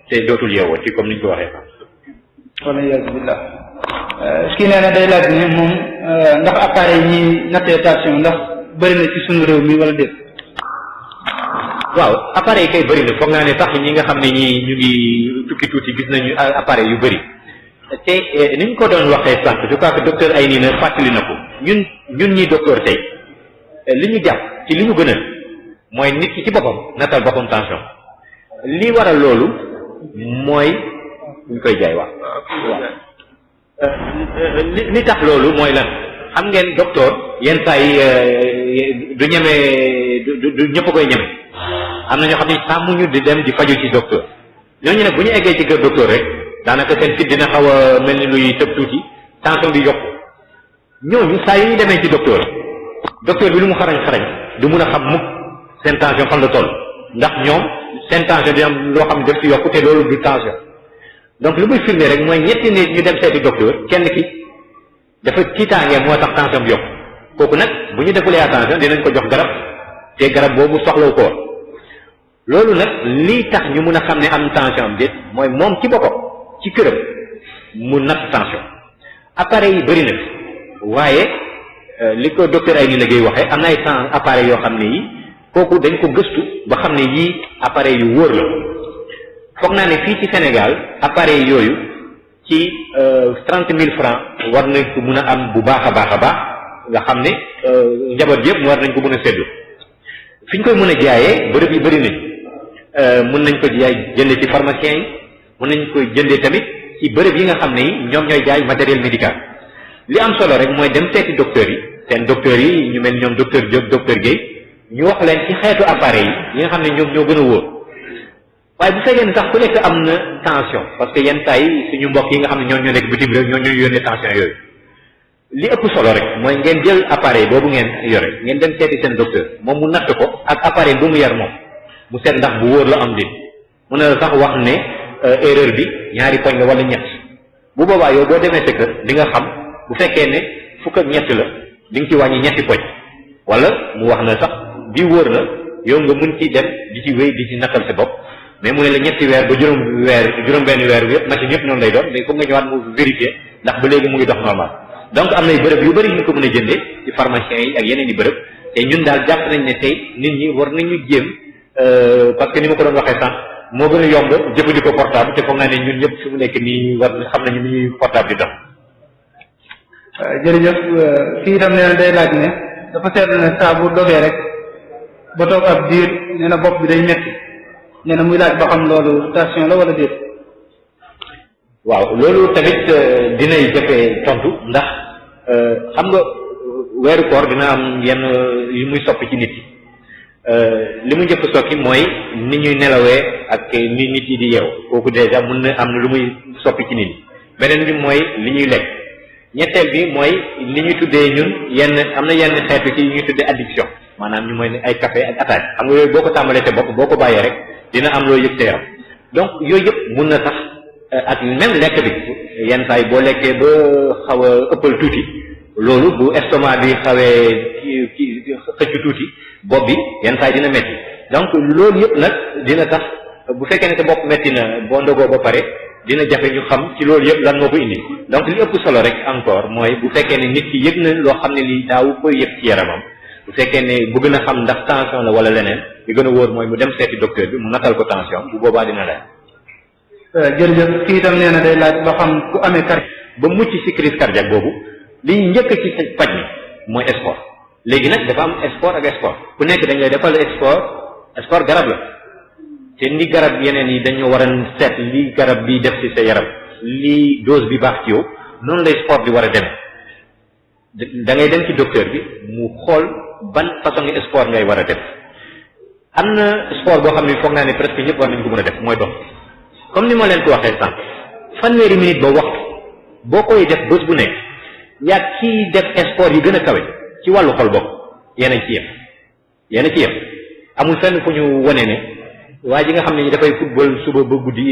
te dootul yeewoo ci comme ni ñu ko waxee wala yaasu billah kii nee na day laaj ne moom ndax appareil yi ñuy nattee tension ndax bëri na ci suñu réew mi wala déet. waaw appareil kay bëri na foog naa ne sax ñi nga xam ne ñi ñu ngi tukki tuuti gis nañu appareil yu bëri te ni ñu ko doon waxee sànq je crois que docteur Ayni na fàttali na ko ñun ñi docteur tey li ñu jàpp ci li ñu gën a mooy nit ki ci boppam nattal boppam tension li waral loolu mooy ñu koy jaay waaw li tax loolu mooy lan xam ngeen docteur yenn saa yi du ñeme du ñëpp koy ñeme am na ñoo xam ne sàmmuñu di dem di faju ci docteur ñooñu nag bu ñu eggee ci kër docteur rek daanaka seen fit dina xaw a mel ni luy tëb tuuti tension bi yokku ñooñu saa yi ñu demee ci docteur bi lu mu xarañ du mun a xam mukk seen tension fan la toll ndax ñoom seen tension di am loo xam ne daf ci yokku te loolu du tension donc lu muy firnde rek mooy ñetti nit ñu dem seeti docteur kenn ki dafa tiitaange moo tax tension bi yokku kooku nag bu ñu defulee attention dinañ ko jox garab te garab boobu soxlaw ko woon loolu nag lii tax ñu mun a xam ne am tension am déet mooy moom ci boppam ci këram mu natt tension appareil yi bëri na waaye li ko docteur Ayni liggéey waxee am na ay appareil yoo xam ne yi kooku dañ ko gëstu ba xam ne yii appareil yu wóor la foog naa ne fii ci Sénégal appareil yooyu ci 30 000 francs war nañ ko mun a am bu baax a baax nga xam ne njaboot yëpp war nañ ko mun a séddu fi ñu koy mën a jaayee bërëb yi bëri nañ mën nañ ko jaay jëndee ci pharmacien yi mën nañ koy jëndee tamit ci bërëb yi nga xam ne yi ñoom ñooy jaay matériel médical li am solo rek mooy dem seeti docteurs yi seen docteurs yi ñu mel ñoom docteur Diop docteur Guèye ñu wax leen ci xeetu appareil yi nga xam ne ñoom ñoo gën a wóor waaye bu fekkee ne sax ku nekk am na tension parce que yenn saa yi suñu mbokk yi nga xam ne ñoo nekk bitim réew ñoo ñooy yónnee tension yooyu li ëpp solo rek mooy ngeen jël appareil boobu ngeen yore ngeen dem seeti seen docteur moom mu natt ko ak appareil bu mu yar moom mu seet ndax bu wóor la am din mu ne la sax wax ne erreur bi ñaari poñ la wala ñett bu boobaa yow boo demee sa kër di nga xam bu fekkee ne fukk ak ñett la di nga ci wàññi ñetti poñ wala mu wax na sax bi wóor na yow nga mun ci dem di ci wéy di ci nattal sa bopp mais mu ne la ñetti weer ba juróom-benn weer bi yëpp machine yëpp noonu lay doon mais foog nga ñëwaat mu vérifier ndax ba léegi mu ngi dox normal donc am nay bërëb yu bëri ñu ko mën a jëndee ci pharmacien yi ak yeneen i bërëb te ñun daal jàpp nañ ne tey nit ñi war nañu jéem parce que ni ma ko doon waxee sànq moo gën a yomb jëfandikoo portable te foog naa ne ñun ñëpp fi mu nekk nii war xam nañu ni ñuy portable di dox. jërëjëf kii itam nee na day laaj ne dafa seetlu ne saa bu dogee rek ba toog ab diir nee na bopp bi day metti nee na muy laaj ba xam loolu tension la wala déet. waaw loolu tamit dinay jafe tontu ndax xam nga weeru koor dina am yenn yu muy soppi ci nit yi li mu njëkk sokki mooy ni ñuy nelawee ak ni nit yi di yeew kooku déjà mun na am na lu muy soppi ci nit yi beneen bi mooy li ñuy lekk ñetteel bi mooy li ñuy tuddee ñun am na yenn xeetu ci ñuy tuddee addiction maanaam ñu mooy ne ay café ak attaque xam nga yooyu boo ko tàmbalee te bopp boo ko bàyyee rek dina am loo yëg sa yaram donc yooyu yëpp mun na tax ak même lekk bi yenn saa yi boo lekkee ba xaw a ëppal tuuti loolu bu estomac bi xawee xëcc tuuti bopp bi yenn saa yi dina metti donc loolu yëpp nag dina tax bu fekkee ne sa bopp metti na boo ndogoo ba pare dina jafe ñu xam ci loolu yëpp lan moo ko indi donc li ëpp solo rek encore mooy bu fekkee ne nit ki yëg na loo xam ne lii daawu koy yëg ci yaramam bu fekkee ne bëgg na xam ndax tension la wala leneen li gën a wóor mooy mu dem seeti docteur bi mu natal ko tension bu boobaa dina leer. jërëjëf kii itam nee na day laaj ba xam ku amee ba mucc ci crise cardiaque boobu li njëkk ci paj mi mooy sport léegi nag dafa am sport ak sport ku nekk dañ lay defal sport garab la te ni garab yeneen yi dañoo war a seet li garab bi def ci sa yaram li dose bi baax ci yow noonu lay sport di war a demee da ngay dem ci docteur bi mu xool ban façon ngi sport ngay war a def am na sport boo xam ne foog naa ne presque ñëpp war nañ ko mën a def mooy dox comme ni ma leen ko waxee sànq fanweeri minute ba waxtu boo koy def bés bu nekk yaa kii def sport yi gën a kawe ci wàllu xol bokk yéen a ci yem amul fenn fu ñu wane ne waa ji nga xam ne dafay football suba ba guddi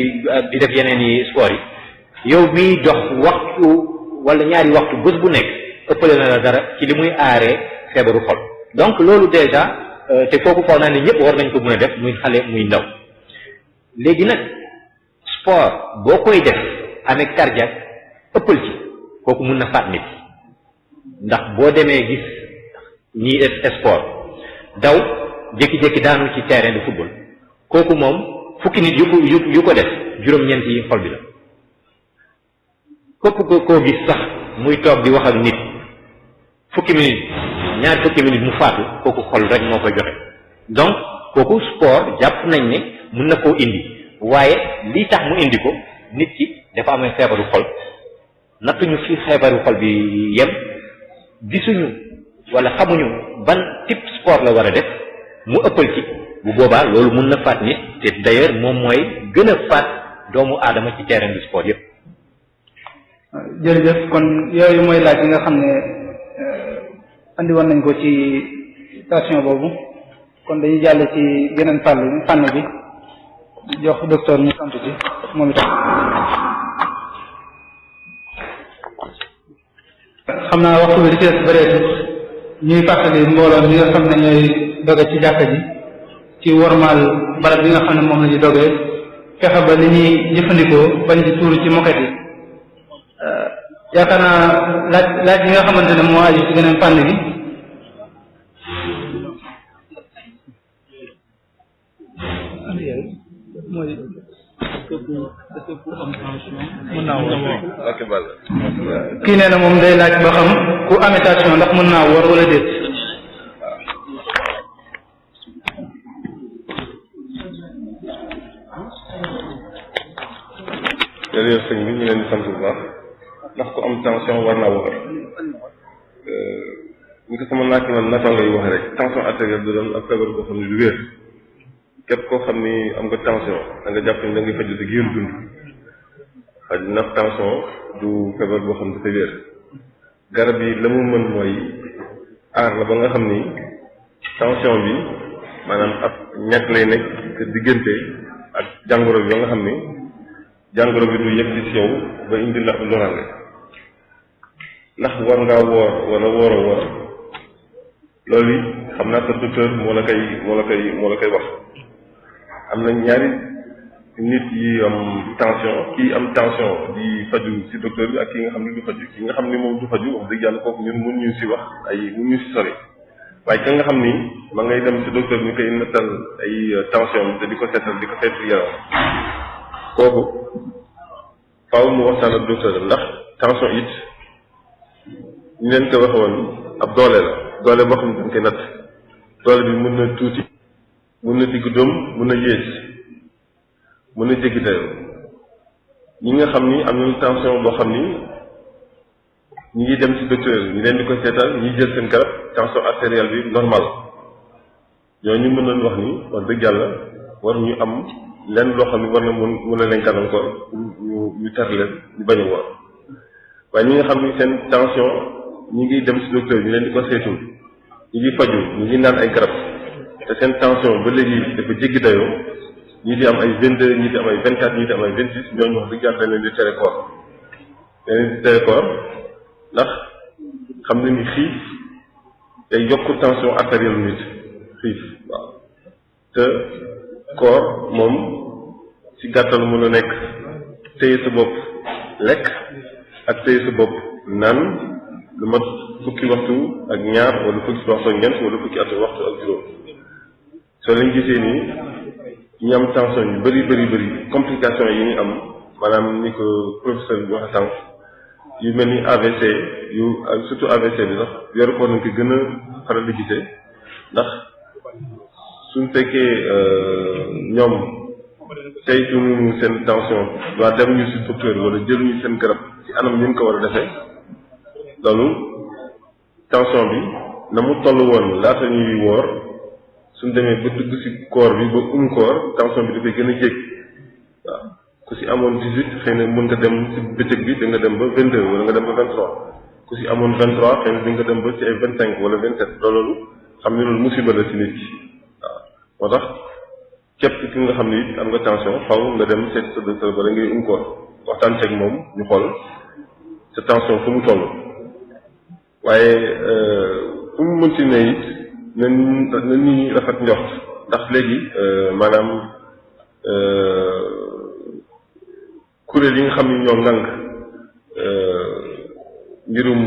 di def yeneen yi sport yi yow miy dox waxtu wala ñaari waxtu bés bu nekk ëppale na la dara ci li muy aaree feebaru xol donc loolu déjà te kooku foog naa ne ñëpp war nañ ko mën a def muy xale muy ndaw léegi nag sport boo koy def amee cardiaque ëppal ci kooku mun na faat nit ndax boo demee gis ñii sport daw jékki-jékki daanu ci terrain de football kooku moom fukki nit yu ko def juróom-ñeent yi xol bi la képp koo gis sax muy toog di wax ak nit fukki minute ñaari fukki minute mu faatu kooku xol rek moo koy joxe donc kooku sport jàpp nañ ne mun na koo indi waaye lii tax mu indi ko nit ki dafa amee feebaru xol nattuñu fi feebaru xol bi yem gisuñu wala xamuñu ban type sport la war a def mu ëppal ci bu boobaa loolu mun na faat nit te d'ailleurs moom mooy gën a faat doomu aadama ci terrain du sport yëpp. jërëjëf kon yooyu mooy laaj yi nga xam ne andi woon nañ ko ci station boobu kon dañuy jàll ci geneen fànn bi jox docteur mu sant ci moom itam. xam naa waxtu bi di ci des bëreetu ñuy fàttali mbooloo mi nga xam ne ñooy doge ci jàkka ji ci wormaal barab bi nga xam ne moom la ñu dogee fexe ba li ñuy jëfandikoo bañ ci tuuru ci moket yi yaakaar naa laaj yi nga xamante ne moo aju ci geneen fànn gi mooy kii nee na moom day laaj ba xam ku amee tension ndax mën naa woor wala déet. jërëjëf sëñ bi ñu leen di sant bu baax ndax ku am tension war naa woor ñu ko sama naaj man nattangoo yi wax rek tension artérielle du doon ak feebar boo xam ne du wér képp koo xam ni am nga tension da nga jàpp ni da ngay faju sa giiru dund xaj ndax tension du feebar boo xam ne dafay wér garab yi la mu mën mooy aar la ba nga xam ni tension bi maanaam ab ñàkk lay nekk te diggante ak jàngoro bi ba nga xam ni jàngoro bi du yëg ci yow ba indi la loraange ndax war ngaa woor wala wooroo woor loolu yi xam naa sa docteur moo la koy wax am na ñaari nit yi am tension kii am tension di faju ci docteur bi ak ki nga xam ne du faju ki nga xam ni moom du faju wax dëgg yàlla kooku ñun mun ñu ci wax mun ñu ci sori waaye ka nga xam ni ma ngay dem ci docteur bi ñu koy nattal ay tension te di ko seetal di ko seetu yaram kooku faaw mu waxtaan ak docteur ndax tension it ñu leen ko waxe woon ab doole la doole boo xam ne dañ koy natt doole bi mën na tuuti mën na digg doom mën na yées mën na jéggi dayoo ñi nga xam ni am nañu tension boo xam ni ñi ngi dem ci docteur ñi leen di ko seetal ñi jël seen garab tension artérielle bi normal ñooñu mën nañu wax ni wax dëgg yàlla war ñu am lenn loo xam ni war na mën a leen gàllankoor ñu tar leen ñu bañ a woor waaye ñi nga xam ni seen tension ñi ngi dem ci docteur ñi leen di ko seetul ñi ngi faju ñi ngi naan ay garab te seen tension ba léegi dafa jéggi dayoo ñii di am ay 22 ñii di am ay 24 ñii di am ay 26 ñooñu wax dëgg yàlla dañ leen di tere koor dañ leen di tere koor ndax xam na ni xiif day yokk tension artérielle nit xiif waaw te koor moom ci gàttal mën a nekk téye sa bopp lekk ak téye sa bopp naan lu mat fukki waxtu ak ñaar wala fukki waxtu ak ñeent wala fukki waxtu ak juróom soo leen gisee nii ñu am tension yu bëri complication yi ñu am maanaam ni ko professeur bi waxe sànq yu mel ni AVC yu surtout AVC bi sax weeru koor nañ ko gën a faral di gisee ndax suñ fekkee ñoom saytuñu seen tension waa dem ñu si docteur wala jëluñu seen garab ci anam ñu ko war a defee loolu tension bi na mu toll woon laata ñuy woor suñ demee ba dugg si koor bi ba koor tension bi dafay gën a jéeg waaw ku si amoon 18 xëy na mën nga dem si bëccëg bi da nga dem ba 22 wala nga dem ba 23 ku si amoon 23 xëy na di nga dem ba ci ay 25 wala 27 loolu xam ne loolu musiba la si nit ki waaw moo tax képp ki nga xam ni am nga tension faw nga dem seet sa docteur bala ngay koor waxtaan ceeg moom ñu xool sa tension fu mu toll waaye fu mu mënti ne it na nit ñi rafet njort ndax léegi maanaam kuréel yi nga xam ni ñoo ngànk mbirum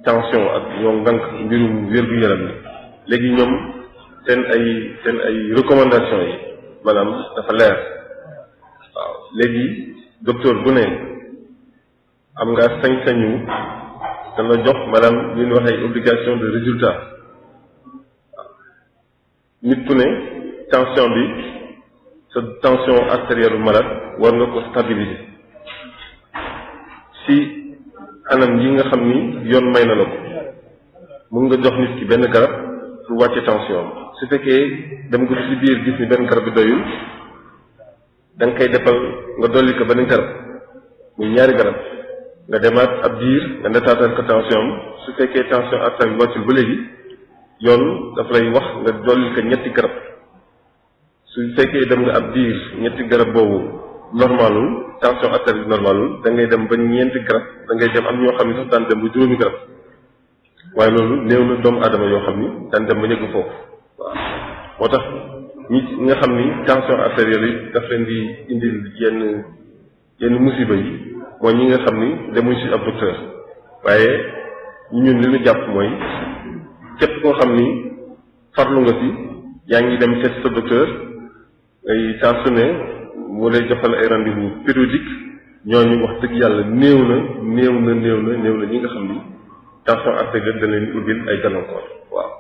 tension ak ñoo ngànk mbirum wér-gu-yaram ni léegi ñoom seen ay recommandation yi maanaam dafa leer waaw léegi docteur bu ne am nga sañ-sañu dana jox maanaam li ñuy wax ay obligation de résultat nit ku ne tension bi sa tension artérielle malade war nga ko stabiliser si anam yi nga xam ni yoon may na la ko mun nga jox nit ki benn garab pour wàcce tension su fekkee dem nga ci biir gis ni benn garab bi doyul da nga koy defal nga dolli ko benn garab muy ñaari garab nga demaat ab diir nga netaatal ko tension su fekkee tension artérielle bi wàccul ba léegi yoon daf lay wax nga dolli ko ñetti garab su fekkee dem nga ab diir ñetti garab boobu normalul tension artérielle bi normalul da ngay dem ba ñeenti garab da ngay dem am ñoo xam ne sax daan dem ba juróomi garab waaye loolu néew na doomu aadama yoo xam ni daan dem ba ñëgg foofu waaw moo tax ñi nga xam ni tension artérielle yi daf leen di indil yenn musiba yi mooy ñi nga xam ni demuñ ci ab docteur waaye ñun li ñu jàpp mooy képp koo xam ni farlu nga ci yaa ngi dem seet sa docteur ay saa su ne mu lay joxal ay rendez-vous périodique ñooñu wax dëgg yàlla néew na ñi nga xam ni tension artérielle da leen ubbil ay gàllankoor waaw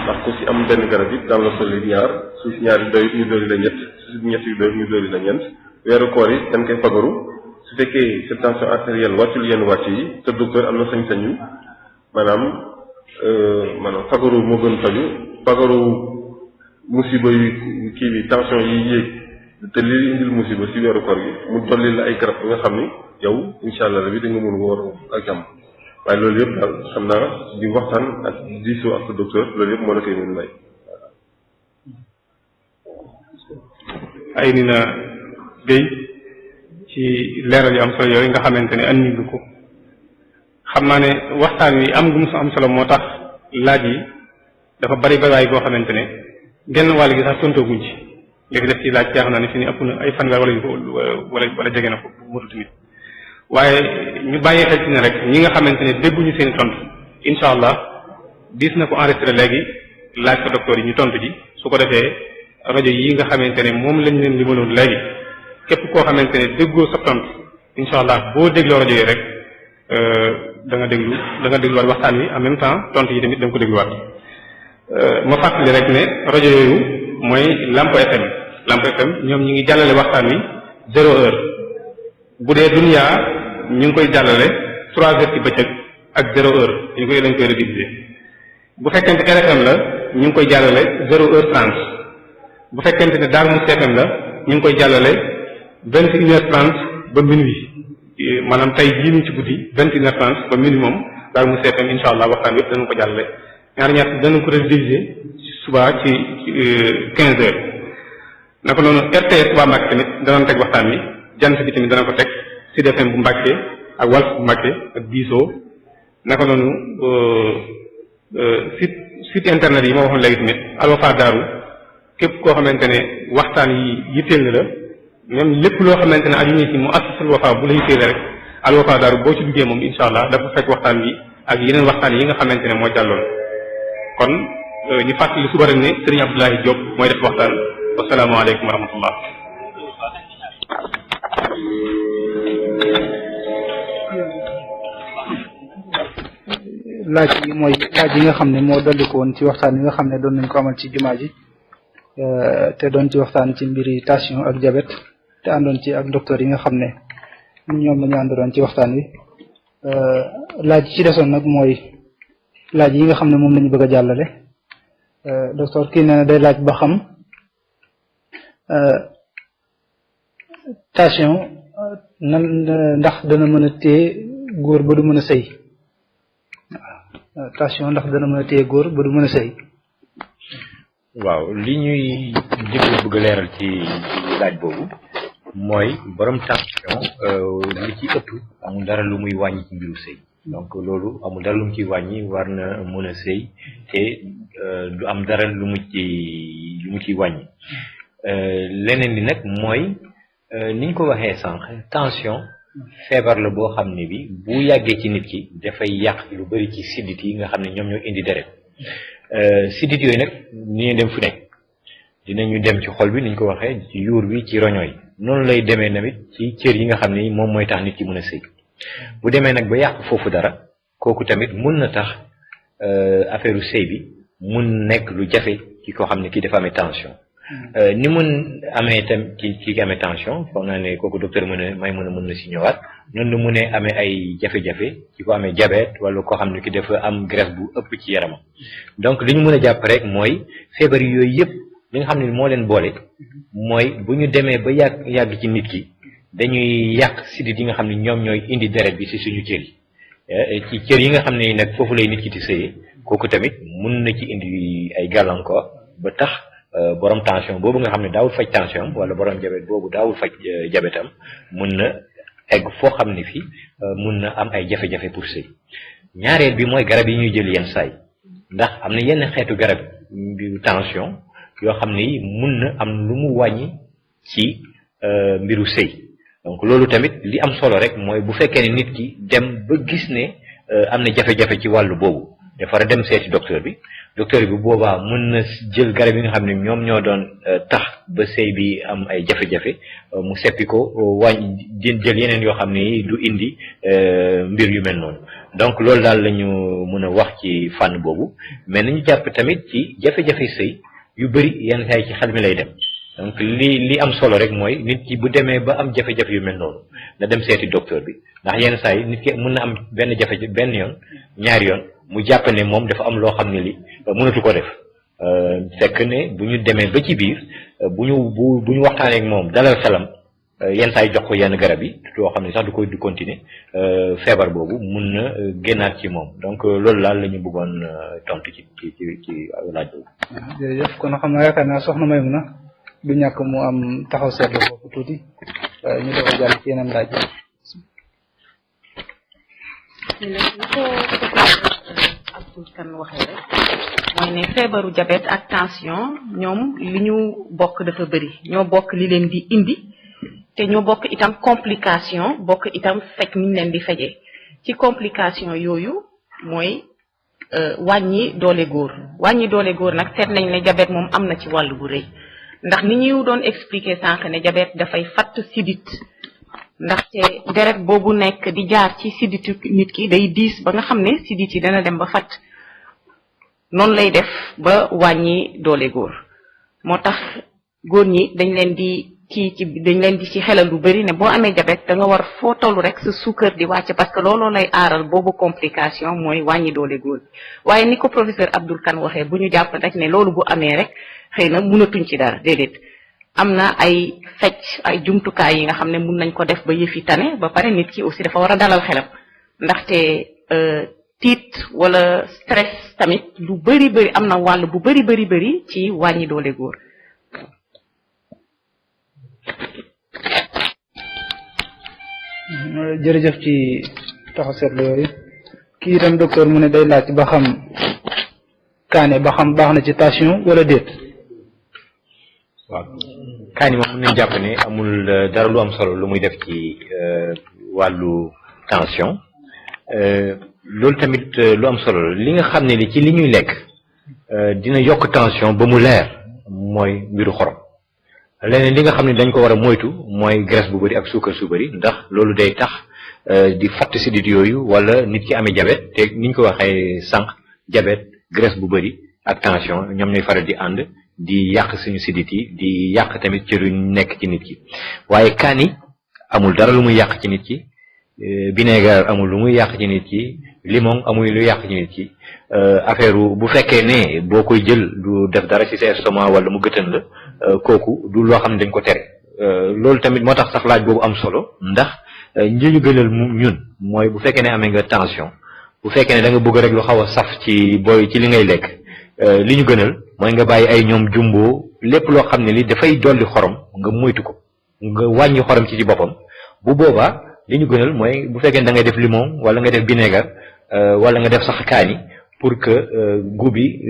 ndax ku ci am benn garab it daan la solli ñaar su ñaari doy ñu dooli la ñett su ñett yu doy ñu dooli la ñeent weeru koor yi dañ koy fagaru su fekkee sa tension artérielle wàccul yenn wàcc yi sa docteur am na sañ-sañu maanaam fagaru moo gën faju fagaru musiba yu kii bi tension yi yéeg te li indil musiba ci weeru koor gi mu dolli la ay garab bi nga xam ni yow insha allah rabi da nga mën woor ak jàmm waaye loolu yëpp daal xam naa di waxtaan ak diisoo ak sa docteur loolu yëpp moo la koy mën may ay ni na géy ci leeral yu am solo yooyu nga xamante ne andi nga ko xam naa ne waxtaan wi am gu mu am solo moo tax laaj yi dafa bari bariwaay boo xamante ne genn wàll gi sax tontooguñ ci léegi def ci laaj yaa xam naa ne fi ni ëpp na ay fanweer wala jege na ko motu tamit waaye ñu bàyyi xel ci ne rek ñi nga xamante ne dégguñu seen tontu incha allah diis na ko enregistré léegi laaj ko docteur yi ñu tontu ji su ko defee rajo yi nga xamante ne moom lañ leen limaloon léegi képp koo xamante ne déggoo sa tontu incha allah boo dégloo rajo yi rek da nga dégluwaat waxtaan wi en même temps tontu yi tamit da nga ko dégluwaat ma fàttali rek ne rajo yooyu mooy Lamp FM Lamp FM ñoom ñi ngi jàllale waxtaan wi 0 heure bu dee Dunya ñu ngi koy jàllale 3 heures ci bëccëg ak 0 heure dañ koy rediffusé bu fekkente RFM la ñu ngi koy jàllale 0 heure 30 bu fekkente ne Darou Moukhty FM la ñu ngi koy jàllale 21 heures 30 ba minuit maanaam tey jii nii ci guddi 21 heures 30 ba minuit moom Darou Moukhty FM incha allah waxtaan yëpp danañ ko jàllale ñaar danañ ko rediffusé suba ci 15 heures naka noonu RTS waa Mbacke tamit danañ teg waxtaan wi jant bi tamit dana ko teg Sud FM bu Mbacke ak Walf bu Mbacke ak Diso naka noonu site internet yi ma waxoon léegi tamit Alwafa Daaru képp koo xamante ne waxtaan yi yitteel na la même lépp loo xamante ne aju ñu ci mu assasul Wafa bu la yitteel rek Al Wafa Daaru boo ci duggee moom incha allah dafa fekk waxtaan bi ak yeneen waxtaan yi nga xamante ne moo jàlloon kon ñu fàttali suba rek ne Serigne Abdoulaye Diop mooy def waxtaan wasalaamaaleykum wa rahmatullah. laaj yi mooy laaj yi nga xam ne moo dolli ko woon ci waxtaan yi nga xam ne doon nañ ko amal ci jumaa ji te doon ci waxtaan ci mbiri tension ak diabète te àndoon ci ak docteur yi nga xam ne ñoom la ñu àndoon ci waxtaan wi laaj yi ci desoon nag mooy laaj yi nga xam ne moom la ñu bëgg a jàllale docteur kii nee na day laaj ba xam tension nan ndax dana mën a téye góor ba du mën a sëy tension ndax dana mën a téye góor ba du mën a sëy. waaw li ñuy jëkk bëgg a leeral ci laaj boobu mooy borom tension li ci ëpp amul dara lu muy wàññi ci mbiru sëy donc loolu amul dara lu mu ciy wàññi war na mën a sëy te du am dara lu mu ciy wàññi leneen li nag mooy niñ ko waxee sànq tension feebar la boo xam ne bi bu yàggee ci nit ki dafay yàq lu bari ci siddit yi nga xam ne ñoom ñoo indi deret siddit yooyu nag ni dem fu nekk dinañu dem ci xol bi niñ ko waxee ci yuur bi ci roño yi noonu lay demee tamit ci cër yi nga xam ne moom mooy tax nit ki mën a sëy bu demee nag ba yàq foofu dara kooku tamit mun na tax affaire u sëy bi mun nekk lu jafe ci koo xam ne kii dafa amee tension ni mun amee tam ci amee tension foog naa ne kooku docteur mën na si ñëwaat noonu la mu ne amee ay jafe-jafe ci ko amee diabète wala koo xam ne ki dafa am graisse bu ëpp ci yaramam donc li ñu mën a jàpp rek mooy feebar yooyu yëpp li nga xam ne moo leen boole mooy bu ñu demee ba yàgg ci nit ki dañuy yàq sidit yi nga xam ne ñoom ñooy indi deret bi si suñu cër yi ci cër yi nga xam ne nag foofu lay nit ki di sëyee kooku tamit mun na ci indi ay gàllankoor ba tax borom tension boobu nga xam ne daawul faj tension wala borom diabète boobu daawul faj diabète am mun na egg foo xam ne fii mun na am ay jafe-jafe pour sëy ñaareel bi mooy garab yi ñuy jël yenn saay ndax am na yenn xeetu garab bi tension yoo xam ne yi mun na am lu mu wàññi ci mbiru sëy donc loolu tamit li am solo rek mooy bu fekkee ne nit ki dem ba gis ne am na jafe-jafe ci wàllu boobu dafa war a dem seeti docteur bi boobaa mën na jël garab yi nga xam ne ñoom ñoo doon tax ba sëy bi am ay jafe-jafe mu seppi ko wàññi jël yeneen yoo xam ne du indi mbir yu mel noonu donc loolu daal la ñu mën a wax ci fànn boobu mais nañu jàpp tamit ci jafe-jafe sëy yu bëri yenn saa yi ci xel mi lay dem donc li am solo rek mooy nit ki bu demee ba am jafe-jafe yu mel noonu na dem seeti docteur bi ndax yenn saa yi nit ki mën na am benn jafe-jafe benn yoon ñaari yoon mu jàpp ne moom dafa am loo xam ne li mënatu ko def fekk ne bu ñu demee ba ci biir bu ñu waxtaanee ak moom dalal xelam yenn saa yi jox ko yenn garab yi yoo xam ne sax du continuer feebar boobu mun na génnaat ci moom donc loolu daal la ñu bëggoon tontu ci laaj boobu. jërëjëf kon xam naa yaakaar naa soxna Maymuna du ñàkk mu am taxaw seetlu foofu tuuti ñu doog a jàll ci yeneen laaj yi. Abdou Kane waxee rek mooy ne feebaru diabète ak tension ñoom li ñu bokk dafa bëri ñoo bokk li leen di indi te ñoo bokk itam complication bokk itam fekk niñ leen di fejee ci complication yooyu mooy wàññi doole góor nag seet nañ ne diabète moom am na ci wàll bu rëy ndax ni ñu doon expliquer sànq ne diabète dafay fatt sidit ndaxte deret boobu nekk di jaar ci siditu nit ki day diis ba nga xam ne sidit yi dana dem ba fatt noonu lay def ba wàññi doole góor moo tax góor ñi dañ leen di ci xelal lu bari ne boo amee diabète da nga war foo tollu rek sa suukar di wàcc parce que looloo lay aaral boobu complication mooy wàññi doole góor waaye ni ko professeur Abdoul Kane waxee bu ñu jàpp rek ne loolu bu amee rek xëy na mënatuñ ci dara déedéet am na ay ay jumtukaay yi nga xam ne mun nañ ko def ba yëfi tane ba pare nit ki aussi dafa war a dalal xelam ndaxte tiit wala stress tamit lu bëri am na wàll bu bëri ci wàññi doole góor. jërëjëf ci taxaw seetlu yooyu kii itam docteur mu ne day laaj ba xam kaane ba xam baax na ci tension wala déet. waaw kaani moom mën nañ jàpp ne amul dara lu am solo lu muy def ci wàllu tension loolu tamit lu am solo la li nga xam ne li ci li ñuy lekk dina yokk tension ba mu leer mooy mbiru xorom leneen li nga xam ne dañ ko war a moytu mooy graisse bu bëri ak suukar su bëri ndax loolu day tax di fatt sidit yooyu wala nit ki amee diabète te niñ ko waxee sànq diabète graisse bu bëri ak tension ñoom ñooy faral di ànd di yàq suñu sidit yi di yàq tamit ci lu nekk ci nit ki waaye kaani amul dara lu muy yàq ci nit ki vinaigre amul lu muy yàq ci nit ki limon amul lu yàq ci nit ki affaire bu fekkee ne boo koy jël du def dara ci sa estomac wala mu gëtën la kooku du loo xam ne dañ ko tere loolu tamit moo tax sax laaj boobu am solo ndax ñi ñu gënal ñun mooy bu fekkee ne amee nga tension bu fekkee ne da nga bëgg rek lu xaw a saf ci booy ci li ngay lekk li ñu gënal mooy nga bàyyi ay ñoom jumbo lépp loo xam ne li dafay dolli xorom nga moytu ko nga wàññi xorom ci boppam bu boobaa li ñu gënal mooy bu fekkee ne da ngay def limon wala nga def vinaigre wala nga def sax kaani pour que goût bi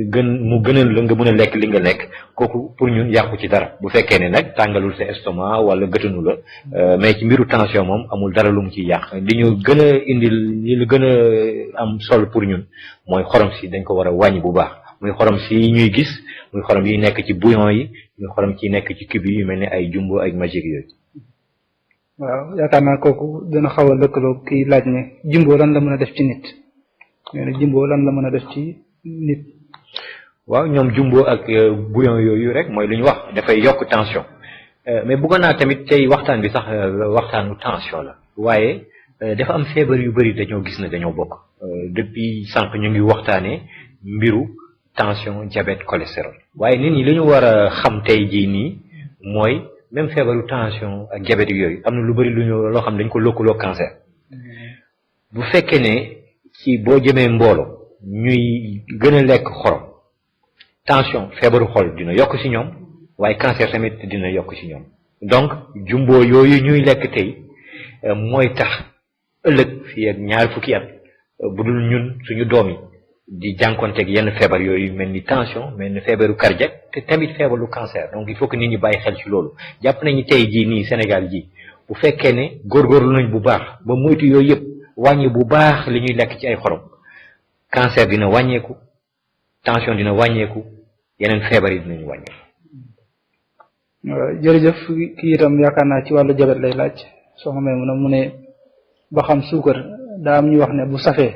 mu gënal la nga mën a lekk li nga lekk kooku pour ñun yàqu ci dara bu fekkee ne nag tàngalul sa estomac wala gëtanu la mais ci mbiru tension moom amul dara lu mu ciy yàq li ñu gën a indil li lu gën a am solo pour ñun mooy xorom si dañ ko war a wàññi bu baax muy xorom si ñuy gis muy xorom yi nekk ci bouillon yi muy xorom ci nekk ci cube yi yu mel ne ay jumbo ay magique yooyu. waaw yaakaar naa kooku dina xaw a lëkkaloo kii laaj ne jumbo lan la mën a def ci nit nee na jumbo lan la mën a def ci nit. waaw ñoom jumbo ak bouillon yooyu rek mooy lu ñu wax dafay yokk tension mais bëggoon naa tamit tey waxtaan bi sax waxtaanu tension la waaye dafa am feebar yu bëri dañoo gis ne dañoo bokk depuis sànq ñu ngi waxtaanee mbiru tension diabète cholestérol waaye nit ñi li ñu war a xam tey jii nii mooy même feebaru tension ak diabète yooyu am na lu bëri loo xam dañ ko lëkkaloo cancer bu fekkee ne ci boo jëmee mbooloo ñuy gën a lekk xorom tension feebaru xol dina yokk ci ñoom waaye cancer tamit dina yokk ci ñoom donc jumbo yooyu ñuy lekk tey mooy tax ëllëg fii ak ñaar fukki at bu dul ñun suñu doom yi di jànkonteeg yenn feebar yooyu mel ni tension mel ni feebaru cardiaque te tamit feebaru cancer donc il faut que nit ñi bàyyi xel ci loolu jàpp nañu tey jii nii Sénégal ji bu fekkee ne góorgóorlu nañ bu baax ba moytu yooyu yëpp wàññi bu baax li ñuy lekk ci ay xorom cancer dina wàññeeku tension dina wàññeeku yeneen feebar yi dinañu wàññeeku. jërëjëf kii itam yaakaar naa ci wàllu jabet lay laaj soxna Maymuna mu ne ba xam suukar daa am ñu wax ne bu safee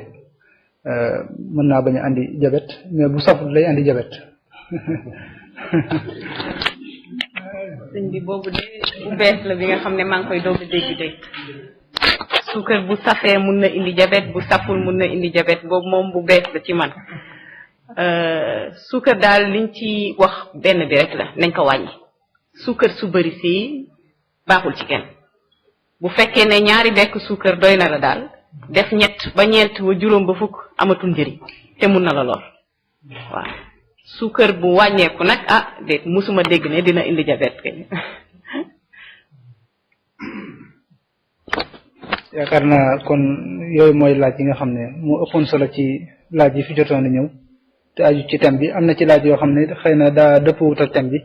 mën naa bañ a andi jabet mais bu safut lay andi jabet. sëñ bi boobu de bu bees la bi nga xam ne maa ngi koy doog a dégg tey suukar bu safee mun na indi jabet bu saful mun na indi jabet boobu moom bu bees la ci man suukar daal liñ ci wax benn bi rek la nañ ko wàññi suukar su bëri si baaxul ci kenn bu fekkee ne ñaari bekk suukar doy na la daal def ñett ba ñeent ba juróom ba fukk amatul njëriñ te mun na la lor waaw suukar bu wàññeeku nag déet musuma dégg ne dina indi jabet kay. yaakaar naa kon yooyu mooy laaj yi nga xam ne moo ëppoon solo ci laaj yi fi jotoon a ñëw te aju ci thème bi am na ci laaj yoo xam ne xëy na daa dëppwut ak thème bi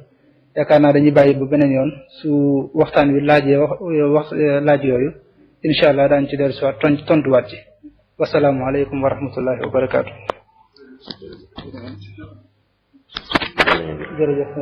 yaakaar naa dañuy bàyyi bu beneen yoon su waxtaan wi laajee wax laaj yooyu incha allah daañu ci dellu si waat tontuwaat ci wasalaamualeykum wa rahmatullahi wa barakaatu. jërëjëf.